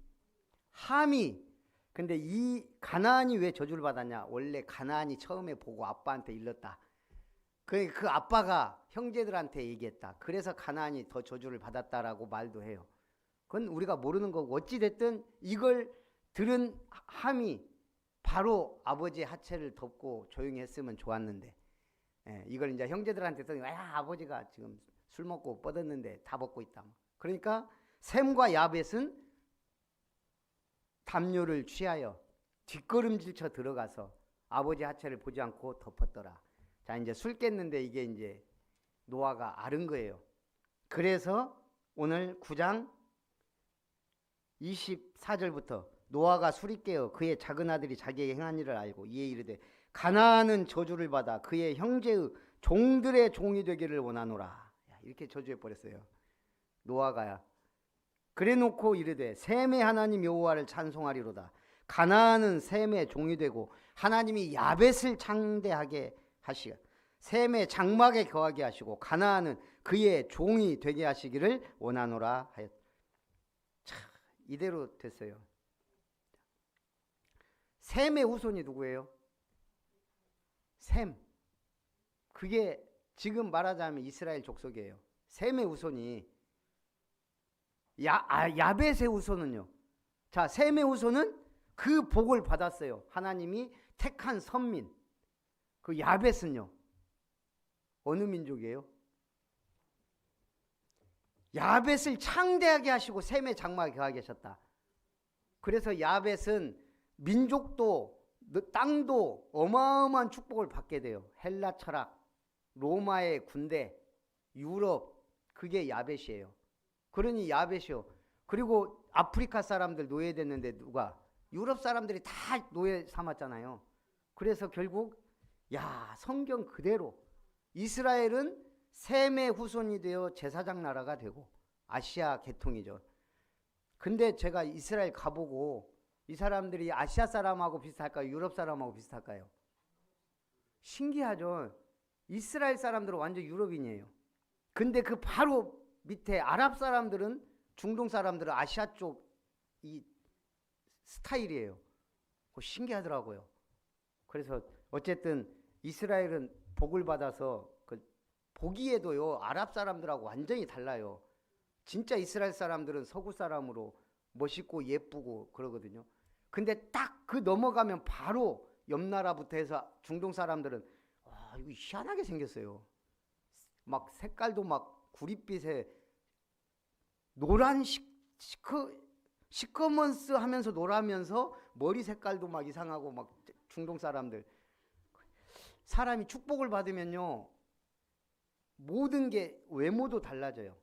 함이. 근데 이 가나안이 왜 저주를 받았냐? 원래 가나안이 처음에 보고 아빠한테 일렀다. 그 아빠가 형제들한테 얘기했다. 그래서 가나안이 더 저주를 받았다라고 말도 해요. 그건 우리가 모르는 거고, 어찌됐든 이걸 들은 함이 바로 아버지의 하체를 덮고 조용히 했으면 좋았는데, 이걸 이제 형제들한테 했더니 아버지가 지금 술 먹고 뻗었는데 다 벗고 있다. 그러니까 셈과 야벳은 담요를 취하여 뒷걸음질 쳐 들어가서 아버지 하체를 보지 않고 덮었더라. 자, 이제 술 깼는데 이게 이제 노아가 앓은 거예요. 그래서 오늘 9장 24절부터 노아가 술이 깨어 그의 작은 아들이 자기에게 행한 일을 알고 이에 이르되 가나안은 저주를 받아 그의 형제의 종들의 종이 되기를 원하노라. 이렇게 저주해 버렸어요. 노아가야. 그래놓고 이르되 셈의 하나님 여호와를 찬송하리로다. 가나안은 셈의 종이 되고 하나님이 야벳을 창대하게 하시고 셈의 장막에 거하게 하시고 가나안은 그의 종이 되게 하시기를 원하노라 하였다. 참, 이대로 됐어요. 셈의 후손이 누구예요? 셈. 그게 지금 말하자면 이스라엘 족속이에요. 셈의 후손이 야벳의 후손은요. 자, 셈의 후손은 그 복을 받았어요. 하나님이 택한 선민. 그 야벳은요. 어느 민족이에요? 야벳을 창대하게 하시고 셈의 장막에 거하게 하셨다. 그래서 야벳은 민족도 땅도 어마어마한 축복을 받게 돼요. 헬라 철학, 로마의 군대, 유럽, 그게 야벳이에요. 그러니 야벳이요. 그리고 아프리카 사람들 노예됐는데 누가? 유럽 사람들이 다 노예 삼았잖아요. 그래서 결국 성경 그대로 이스라엘은 셈의 후손이 되어 제사장 나라가 되고 아시아 계통이죠. 근데 제가 이스라엘 가보고 이 사람들이 아시아 사람하고 비슷할까요? 유럽 사람하고 비슷할까요? 신기하죠. 이스라엘 사람들은 완전 유럽인이에요. 근데 그 바로 밑에 아랍 사람들은, 중동 사람들은 아시아 쪽 이 스타일이에요. 신기하더라고요. 그래서 어쨌든 이스라엘은 복을 받아서 보기에도요 아랍 사람들하고 완전히 달라요. 진짜 이스라엘 사람들은 서구 사람으로 멋있고 예쁘고 그러거든요. 근데 딱 그 넘어가면 바로 옆 나라부터 해서 중동 사람들은 이거 희한하게 생겼어요. 막 색깔도 막 구릿빛에 노란 시커먼스 하면서 노라면서 머리 색깔도 막 이상하고 막 중동 사람들. 사람이 축복을 받으면요 모든 게 외모도 달라져요.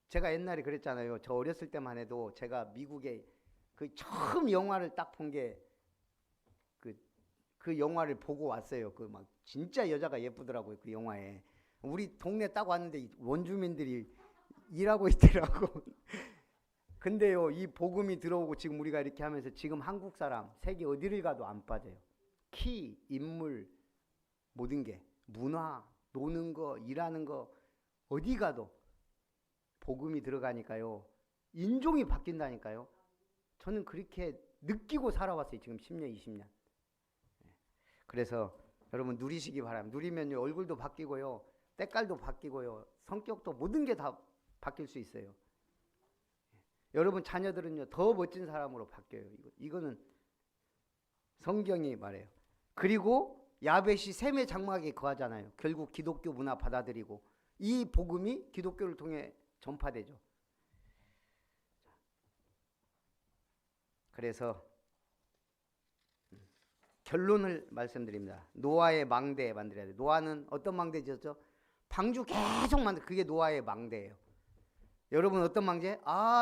제가 옛날에 그랬잖아요. 저 어렸을 때만 해도 제가 미국에 그 처음 영화를 딱 본 게 그 영화를 보고 왔어요. 그 막 진짜 여자가 예쁘더라고요. 그 영화에. 우리 동네 딱 왔는데 원주민들이 일하고 있더라고. 근데요 이 복음이 들어오고 지금 우리가 이렇게 하면서 지금 한국 사람 세계 어디를 가도 안 빠져요. 키, 인물, 모든 게 문화, 노는 거, 일하는 거 어디 가도 복음이 들어가니까요. 인종이 바뀐다니까요. 저는 그렇게 느끼고 살아왔어요. 지금 10년, 20년. 그래서 여러분 누리시기 바랍니다. 누리면요 얼굴도 바뀌고요. 때깔도 바뀌고요. 성격도 모든 게 다 바뀔 수 있어요. 여러분 자녀들은요 더 멋진 사람으로 바뀌어요. 이거는 성경이 말해요. 그리고 야벳이 셈의 장막에 거하잖아요. 결국 기독교 문화 받아들이고 이 복음이 기독교를 통해 전파되죠. 그래서 결론을 말씀드립니다. 노아의 망대 만들어야 돼요. 노아는 어떤 망대 지었죠? 방주 계속 만들. 그게 노아의 망대예요. 여러분 어떤 망대?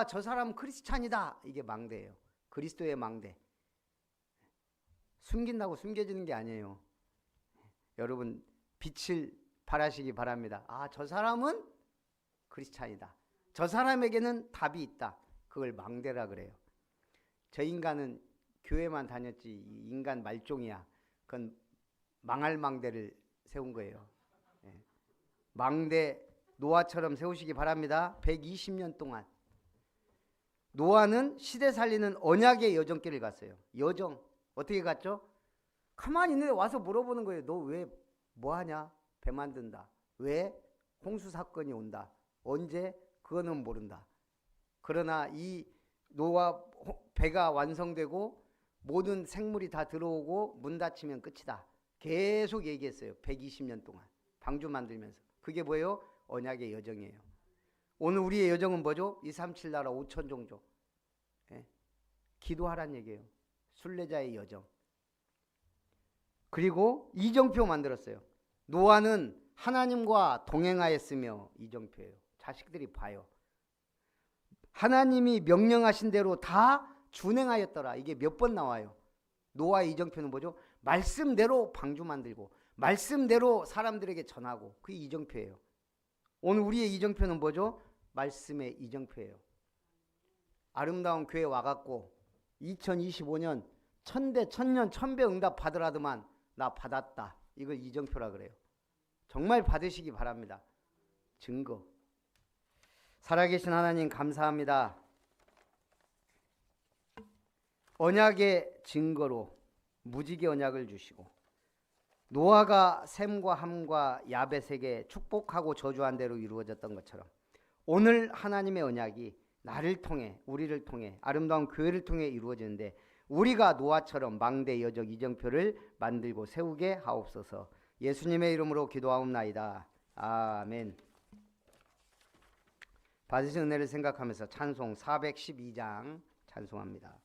저 사람은 크리스찬이다. 이게 망대예요. 그리스도의 망대. 숨긴다고 숨겨지는 게 아니에요. 여러분 빛을 발하시기 바랍니다. 저 사람은 크리스찬이다. 저 사람에게는 답이 있다. 그걸 망대라 그래요. 저 인간은 교회만 다녔지 인간 말종이야. 그건 망할 망대를 세운 거예요. 망대 노아처럼 세우시기 바랍니다. 120년 동안 노아는 시대 살리는 언약의 여정길을 갔어요. 여정 어떻게 갔죠? 가만히 있는데 와서 물어보는 거예요. 너 왜 뭐하냐? 배 만든다. 왜? 홍수 사건이 온다. 언제? 그거는 모른다. 그러나 이 노아 배가 완성되고 모든 생물이 다 들어오고 문 닫히면 끝이다. 계속 얘기했어요. 120년 동안 방주 만들면서. 그게 뭐예요? 언약의 여정이에요. 오늘 우리의 여정은 뭐죠? 237 나라 5천 종족. 기도하란 얘기예요. 순례자의 여정. 그리고 이정표 만들었어요. 노아는 하나님과 동행하였으며, 이정표예요. 자식들이 봐요. 하나님이 명령하신 대로 다 준행하였더라. 이게 몇 번 나와요. 노아의 이정표는 뭐죠? 말씀대로 방주 만들고 말씀대로 사람들에게 전하고, 그게 이정표예요. 오늘 우리의 이정표는 뭐죠? 말씀의 이정표예요. 아름다운 교회 와갖고 2025년 천대 천년 천배 응답 받으라더만 나 받았다. 이걸 이정표라 그래요. 정말 받으시기 바랍니다. 증거. 살아계신 하나님 감사합니다. 언약의 증거로 무지개 언약을 주시고 노아가 셈과 함과 야벳에게 축복하고 저주한 대로 이루어졌던 것처럼 오늘 하나님의 언약이 나를 통해, 우리를 통해, 아름다운 교회를 통해 이루어지는데 우리가 노아처럼 망대 여적 이정표를 만들고 세우게 하옵소서. 예수님의 이름으로 기도하옵나이다. 아멘. 받으신 은혜를 생각하면서 찬송 412장 찬송합니다.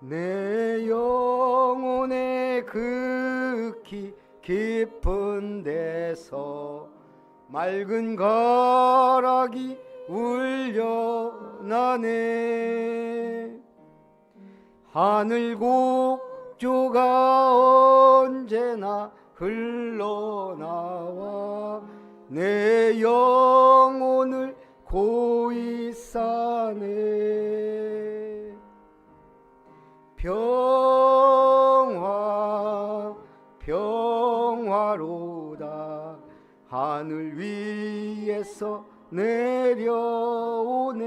내 영혼의 극히 깊은 데서 맑은 가락이 울려나네. 하늘 곡조가 언제나 흘러나와 내 영혼을 고이 싸네. 평화 평화로다 하늘 위에서 내려오네.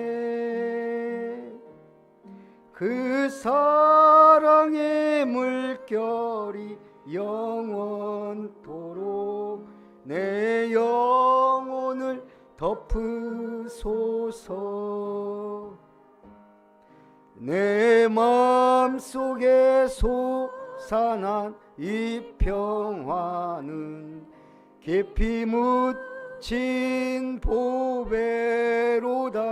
그 사랑의 물결이 영원토록 내 영혼을 덮으소서. 내 마음속에 솟아난 이 평화는 깊이 묻힌 보배로다.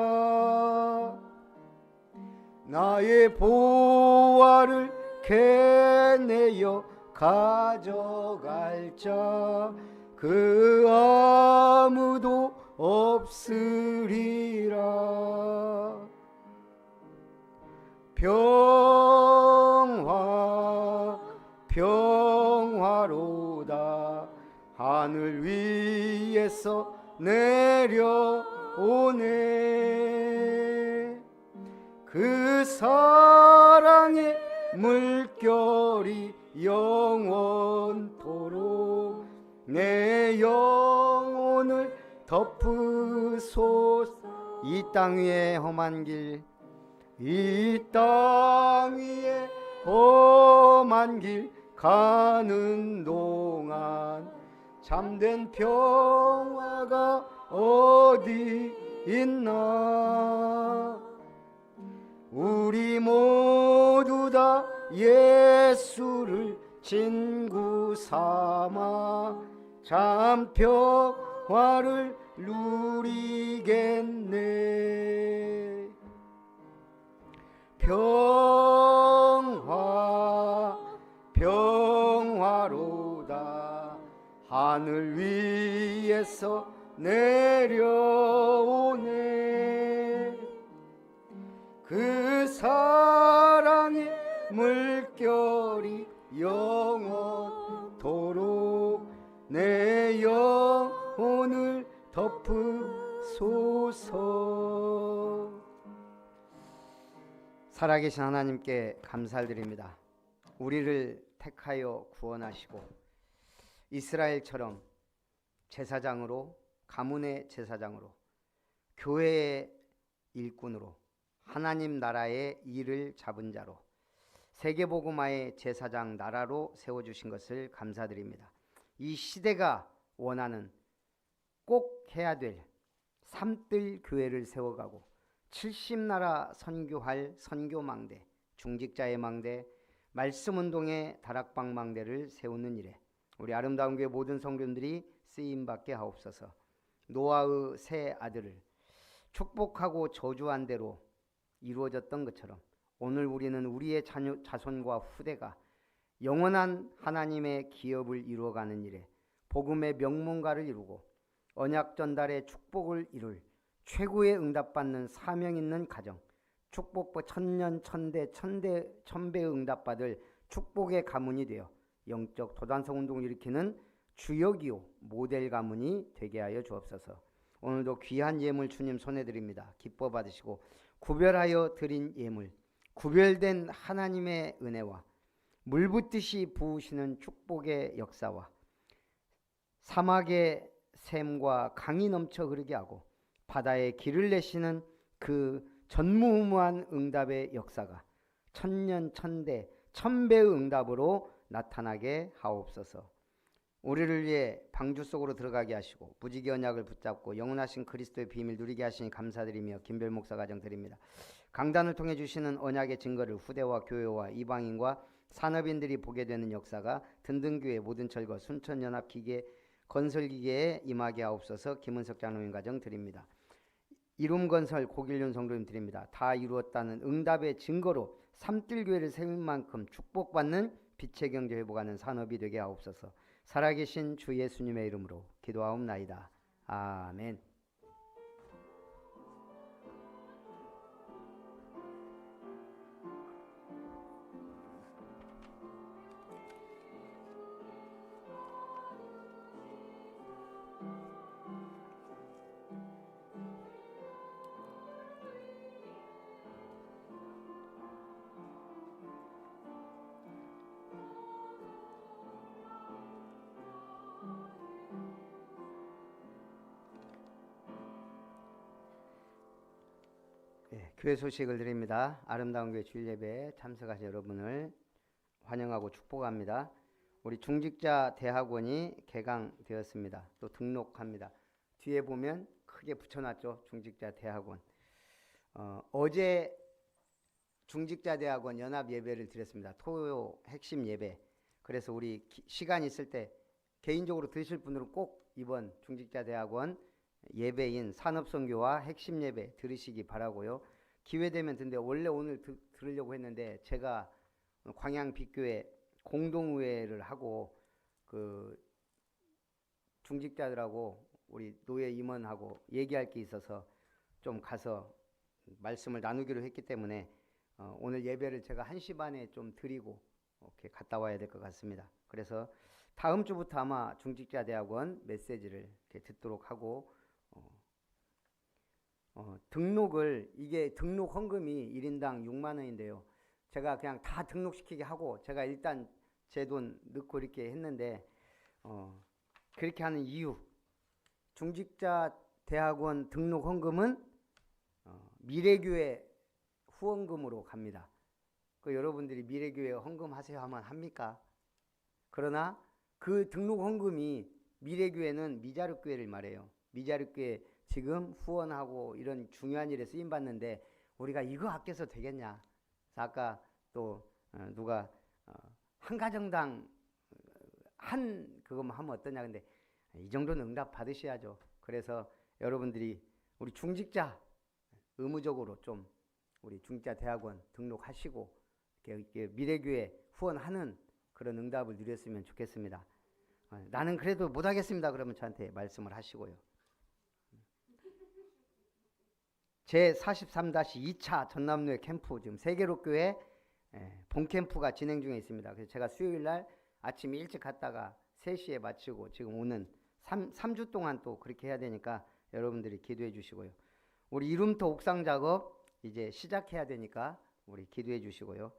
나의 보화를 캐내어 가져갈 자 그 아무도 없으리라. 평화 평화로다 하늘 위에서 내려오네. 그 사랑의 물결이 영원토록 내 영혼을 덮으소서. 이 땅 위에 험한 길, 이 땅 위에 험한 길 가는 동안 참된 평화가 어디 있나. 우리 모두 다 예수를 친구 삼아 참 평화를 누리겠네. 평화 평화로다 하늘 위에서 내려오네. 그 사랑의 물결이 영원토록 내 영혼을 덮으소서. 살아계신 하나님께 감사드립니다. 우리를 택하여 구원하시고 이스라엘처럼 제사장으로, 가문의 제사장으로, 교회의 일꾼으로, 하나님 나라의 일을 잡은 자로, 세계복음화의 제사장 나라로 세워주신 것을 감사드립니다. 이 시대가 원하는 꼭 해야 될 삼뜰 교회를 세워가고 70나라 선교할 선교망대, 중직자의 망대, 말씀운동의 다락방 망대를 세우는 일에 우리 아름다운 교회 모든 성도들이 쓰임받게 하옵소서. 노아의 세 아들을 축복하고 저주한 대로 이루어졌던 것처럼 오늘 우리는 우리의 자손과 후대가 영원한 하나님의 기업을 이루어가는 일에 복음의 명문가를 이루고 언약 전달의 축복을 이룰 최고의 응답받는 사명 있는 가정, 축복과 천년 천대 천배의 응답받을 축복의 가문이 되어 영적 도단성 운동을 일으키는 주역이요 모델 가문이 되게 하여 주옵소서. 오늘도 귀한 예물 주님 손에 드립니다. 기뻐 받으시고 구별하여 드린 예물, 구별된 하나님의 은혜와 물붓듯이 부으시는 축복의 역사와 사막의 샘과 강이 넘쳐 흐르게 하고 바다에 길을 내시는 그 전무후무한 응답의 역사가 천년 천대 천배의 응답으로 나타나게 하옵소서. 우리를 위해 방주 속으로 들어가게 하시고 무지개 언약을 붙잡고 영원하신 그리스도의 비밀 누리게 하시니 감사드리며 김별 목사 가정 드립니다. 강단을 통해 주시는 언약의 증거를 후대와 교회와 이방인과 산업인들이 보게 되는 역사가 든든교회 모든 철거 순천연합기계 건설기계에 임하게 하옵소서. 김은석 장로님 가정 드립니다. 이룸건설 고길륜 성도님 드립니다. 다 이루었다는 응답의 증거로 삼뜰교회를 세울 만큼 축복받는 빛의 경제 회복하는 산업이 되게 하옵소서. 살아계신 주 예수님의 이름으로 기도하옵나이다. 아멘. 교회 소식을 드립니다. 아름다운 교회 주일 예배에 참석하신 여러분을 환영하고 축복합니다. 우리 중직자 대학원이 개강되었습니다. 또 등록합니다. 뒤에 보면 크게 붙여놨죠. 중직자 대학원. 어제 중직자 대학원 연합 예배를 드렸습니다. 토요 핵심 예배. 그래서 우리 시간 있을 때 개인적으로 드실 분들은 꼭 이번 중직자 대학원 예배인 산업선교와 핵심 예배 들으시기 바라고요. 기회되면 근데 원래 오늘 들으려고 했는데 제가 광양 빛교회 공동의회를 하고 그 중직자들하고 우리 노예 임원하고 얘기할 게 있어서 좀 가서 말씀을 나누기로 했기 때문에 오늘 예배를 제가 1시 반에 좀 드리고 이렇게 갔다 와야 될 것 같습니다. 그래서 다음 주부터 아마 중직자 대학원 메시지를 이렇게 듣도록 하고 등록을 이게 등록 헌금이 1인당 6만 원인데요. 제가 그냥 다 등록시키게 하고 제가 일단 제 돈 넣고 이렇게 했는데 그렇게 하는 이유 중직자 대학원 등록 헌금은 미래교회 후원금으로 갑니다. 그 여러분들이 미래교회 헌금하세요 하면 합니까? 그러나 그 등록 헌금이 미래교회는 미자립교회를 말해요. 미자립교회 지금 후원하고 이런 중요한 일에 쓰임받는데 우리가 이거 아껴서 되겠냐. 아까 또 누가 한 가정당 한 그것만 하면 어떠냐. 근데 이 정도는 응답 받으셔야죠. 그래서 여러분들이 우리 중직자 의무적으로 좀 우리 중직자 대학원 등록하시고 이렇게 미래교회 후원하는 그런 응답을 누렸으면 좋겠습니다. 나는 그래도 못하겠습니다. 그러면 저한테 말씀을 하시고요. 제43-2차 전남로의 캠프 지금 세계로교회 본캠프가 진행 중에 있습니다. 그래서 제가 수요일날 아침 일찍 갔다가 3시에 마치고 지금 오는 3주 동안 또 그렇게 해야 되니까 여러분들이 기도해 주시고요. 우리 이룸터 옥상 작업 이제 시작해야 되니까 우리 기도해 주시고요.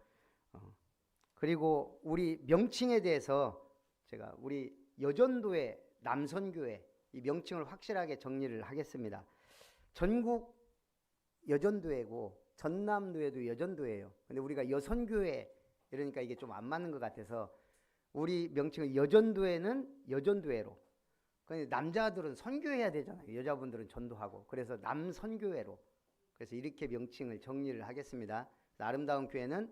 그리고 우리 명칭에 대해서 제가 우리 여전도회 남선교회 이 명칭을 확실하게 정리를 하겠습니다. 전국 여전도회고 전남도회도 여전도회예요. 근데 우리가 여선교회 이러니까 이게 좀 안 맞는 것 같아서 우리 명칭을 여전도회는 여전도회로, 근데 남자들은 선교해야 되잖아요. 여자분들은 전도하고. 그래서 남선교회로. 그래서 이렇게 명칭을 정리를 하겠습니다. 아름다운 교회는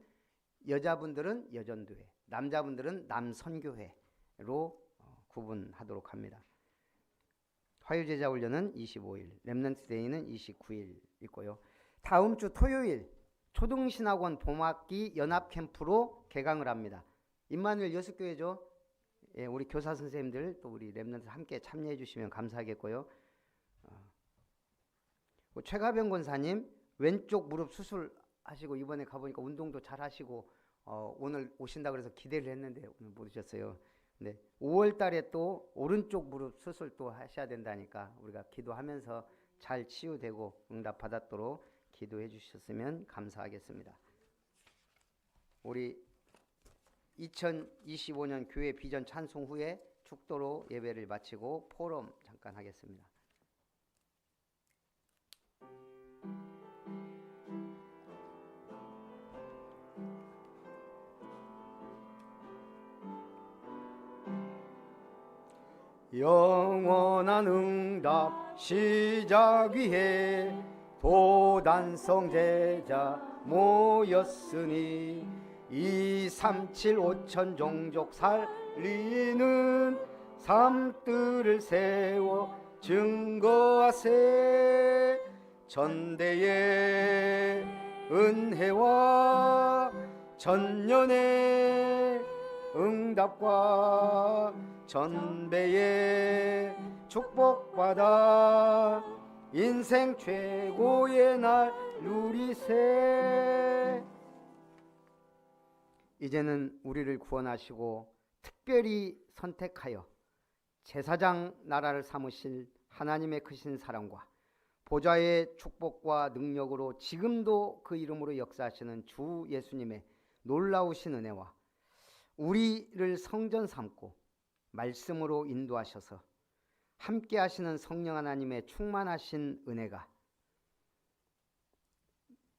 여자분들은 여전도회, 남자분들은 남선교회로 구분하도록 합니다. 화요제자 훈련은 25일, 렘넌트 데이는 29일 있고요. 다음 주 토요일 초등신학원 봄학기 연합 캠프로 개강을 합니다. 임마누엘 여수교회죠. 예, 우리 교사 선생님들 또 우리 렘넌트 함께 참여해 주시면 감사하겠고요. 최가병 권사님 왼쪽 무릎 수술하시고 이번에 가보니까 운동도 잘 하시고 오늘 오신다 그래서 기대를 했는데 오늘 못 오셨어요. 근데 5월 달에 또 오른쪽 무릎 수술 또 하셔야 된다니까 우리가 기도하면서 잘 치유되고 응답 받았도록 기도해 주셨으면 감사하겠습니다. 우리 2025년 교회 비전 찬송 후에 축도로 예배를 마치고 포럼 잠깐 하겠습니다. 영원한 응답 시작 위해 도단성 제자 모였으니 2, 3, 7, 5천 종족 살리는 삶들을 세워 증거하세. 전대의 은혜와 전년의 응답과 전배의 축복받아 인생 최고의 날 누리세. 이제는 우리를 구원하시고 특별히 선택하여 제사장 나라를 삼으실 하나님의 크신 사랑과 보좌의 축복과 능력으로 지금도 그 이름으로 역사하시는 주 예수님의 놀라우신 은혜와 우리를 성전 삼고 말씀으로 인도하셔서 함께 하시는 성령 하나님의 충만하신 은혜가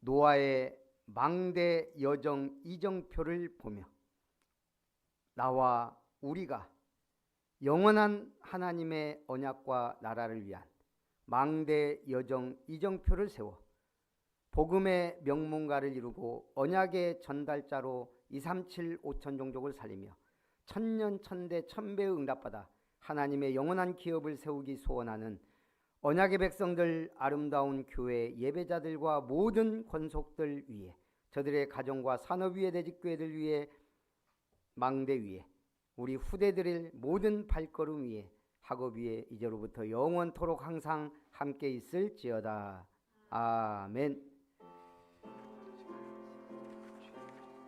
노아의 망대 여정 이정표를 보며 나와 우리가 영원한 하나님의 언약과 나라를 위한 망대 여정 이정표를 세워 복음의 명문가를 이루고 언약의 전달자로 2, 3, 7, 5천 종족을 살리며 천년 천대 천배의 응답받아 하나님의 영원한 기업을 세우기 소원하는 언약의 백성들, 아름다운 교회 예배자들과 모든 권속들 위에, 저들의 가정과 산업 위에 대직교회들 위에, 망대 위에, 우리 후대들의 모든 발걸음 위에, 학업 위에 이제로부터 영원토록 항상 함께 있을지어다. 아멘.